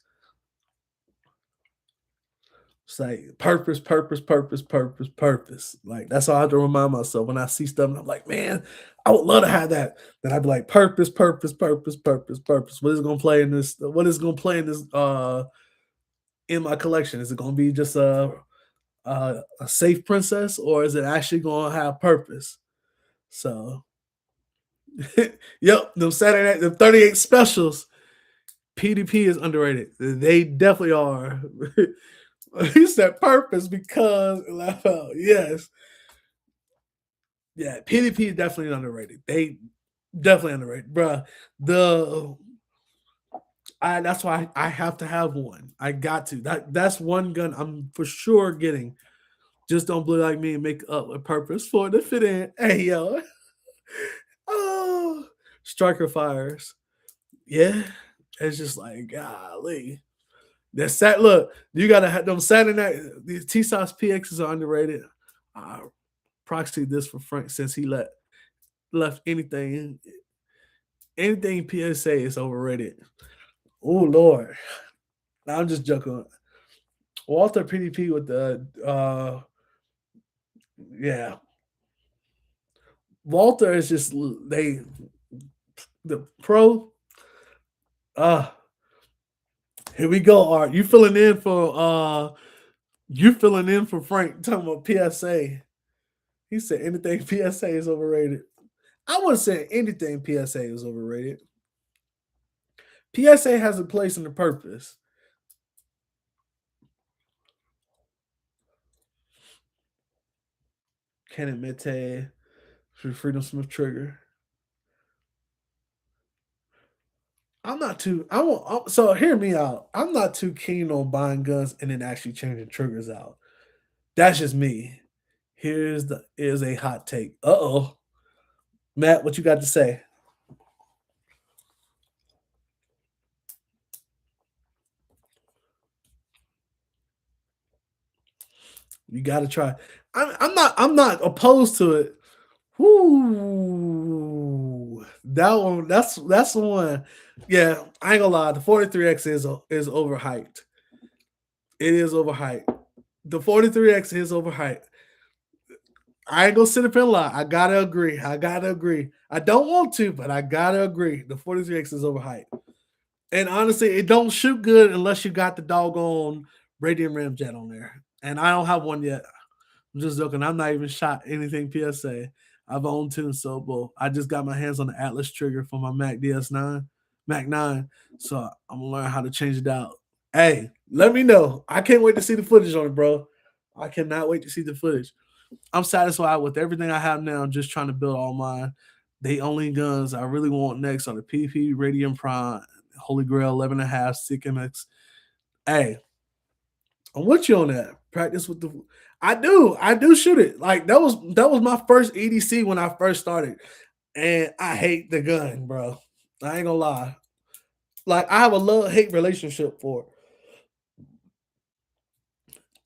It's like purpose, purpose, purpose, purpose, purpose. Like that's all I have to remind myself when I see stuff. And I'm like, man, I would love to have that. Then I'd be like, purpose, purpose, purpose, purpose, purpose. What is gonna play in this? What is gonna play in this? In my collection, is it gonna be just a safe princess, or is it actually gonna have purpose? So, yep, them Saturday night, the 38 specials. PDP is underrated. They definitely are. He said purpose because laugh out. Yes. Yeah, PDP is definitely underrated. They definitely underrated. Bruh. The I That's why I have to have one. I got to. That's one gun I'm for sure getting. Just don't blue like me and make up a purpose for it to fit in. Hey yo. Oh, striker fires. Yeah. It's just like golly. That sat look, you gotta have them Saturday night. These T Sauce PXs are underrated. I proxy this for Frank since he left anything PSA is overrated. Oh Lord. Nah, I'm just joking. Walter PDP with the yeah. Walter is just the pro. Uh Here we go, Art. You filling in for Frank talking about PSA. He said anything PSA is overrated. I wouldn't say anything PSA is overrated. PSA has a place and a purpose. Kenneth Mete for Freedom Smith Trigger. I'm not too. I won't. So hear me out. I'm not too keen on buying guns and then actually changing triggers out. That's just me. Here's a hot take. Uh-oh. Matt, what you got to say? You got to try. I'm not opposed to it. Whoo, that one. That's the one. Yeah, I ain't gonna lie. The 43X is overhyped. It is overhyped. The 43X is overhyped. I ain't gonna sit up and lie. I gotta agree. I gotta agree. I don't want to, but I gotta agree. The 43X is overhyped. And honestly, it don't shoot good unless you got the doggone Radiant Ramjet on there. And I don't have one yet. I'm just joking. I'm not even shot anything PSA. I've owned two, so well, I just got my hands on the Atlas trigger for my Mac DS9, Mac 9. So I'm gonna learn how to change it out. Hey, let me know. I can't wait to see the footage on it, bro. I cannot wait to see the footage. I'm satisfied with everything I have now. I'm just trying to build all mine. The only guns I really want next are the PP Radiant Prime, Holy Grail 11 and a half, Sick MX. Hey, I'm with you on that. Practice with the. I do shoot it. Like that was my first EDC when I first started, and I hate the gun, bro. I ain't gonna lie. Like I have a love hate relationship for it.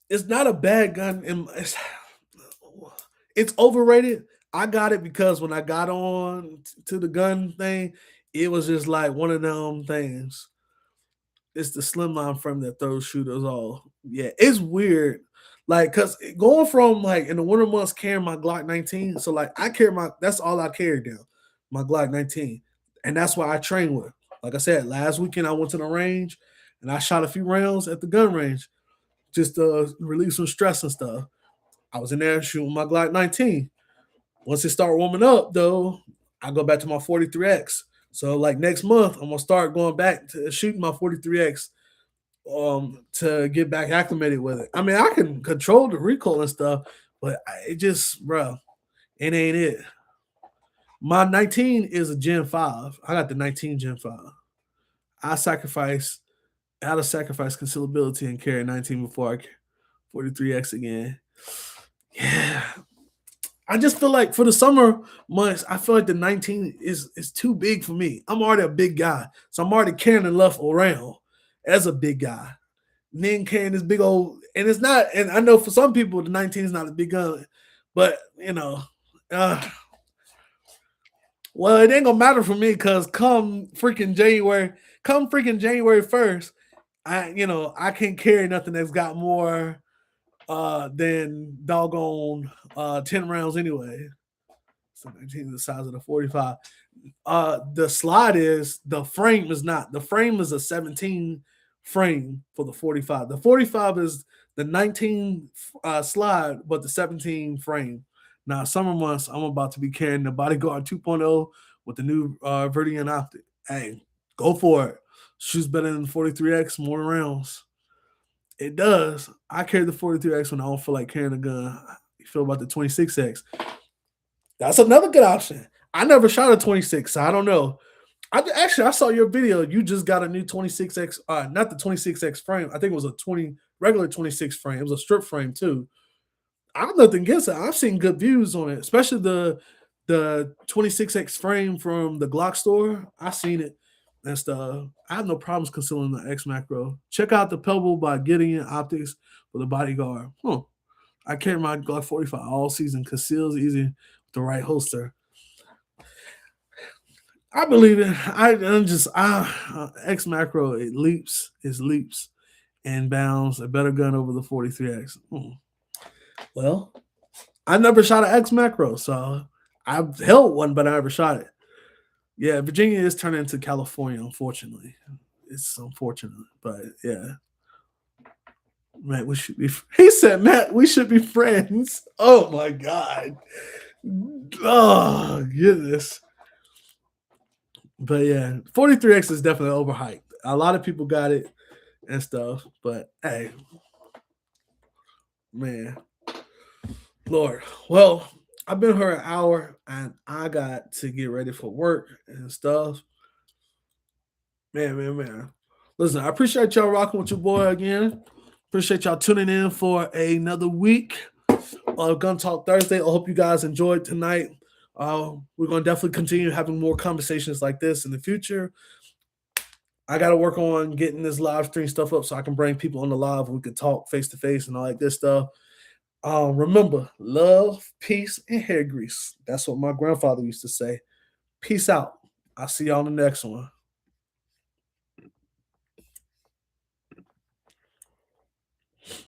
It's not a bad gun. It's overrated. I got it because when I got on to the gun thing, it was just like one of them things. It's the slimline frame that throws shooters off. Yeah, it's weird. Like, cause going from like in the winter months carrying my Glock 19, so like I carry that's all I carried now, my Glock 19, and that's why I train with. Like I said, last weekend I went to the range and I shot a few rounds at the gun range just to release some stress and stuff. I was in there shooting my Glock 19. Once it start warming up, though, I go back to my 43X. So like next month, I'm gonna start going back to shooting my 43X to get back acclimated with it. I mean, I can control the recoil and stuff, but it just, bro, it ain't it. My 19 is a Gen 5. I got the 19 Gen 5. I sacrifice, I had to sacrifice concealability and carry 19 before I 43X again. Yeah. I just feel like for the summer months, I feel like the 19 is too big for me. I'm already a big guy. So I'm already carrying enough around as a big guy. And then carrying this big old, and it's not, and I know for some people the 19 is not a big gun, but uh, well, it ain't gonna matter for me because come freaking January 1st, I can't carry nothing that's got more than doggone 10 rounds anyway. So 19 is the size of the 45. The slide is the frame is not. The frame is a 17 frame for the 45. The 45 is the 19 slide, but the 17 frame. Now, summer months, I'm about to be carrying the Bodyguard 2.0 with the new Verdian optic. Hey, go for it. Shoots better than the 43X, more rounds. It does. I carry the 43X when I don't feel like carrying a gun. You feel about the 26X. That's another good option. I never shot a 26, so I don't know. I saw your video. You just got a new 26X, not the 26X frame. I think it was a regular 26 frame. It was a strip frame too. I have nothing against it. I've seen good views on it, especially the 26X frame from the Glock store. I've seen it and stuff. I have no problems concealing the X macro. Check out the Pebble by Gideon Optics for the Bodyguard. I carry my Glock 45 all season. Conceals easy with the right holster. I believe it. I'm just X macro. It leaps and bounds. A better gun over the 43X. Well, I never shot an X macro, so I've held one, but I never shot it. Yeah, Virginia is turning into California, unfortunately. It's unfortunate, but yeah. Matt, we should be. He said, Matt, we should be friends. Oh my God. Oh, goodness. But yeah, 43X is definitely overhyped. A lot of people got it and stuff, but hey, man, Lord. Well, I've been here an hour and I got to get ready for work and stuff. Man. Listen, I appreciate y'all rocking with your boy again. Appreciate y'all tuning in for another week of Gun Talk Thursday. I hope you guys enjoyed tonight. We're going to definitely continue having more conversations like this in the future. I got to work on getting this live stream stuff up so I can bring people on the live and we can talk face to face and all that good stuff. Remember, love, peace, and hair grease. That's what my grandfather used to say. Peace out. I'll see y'all on the next one.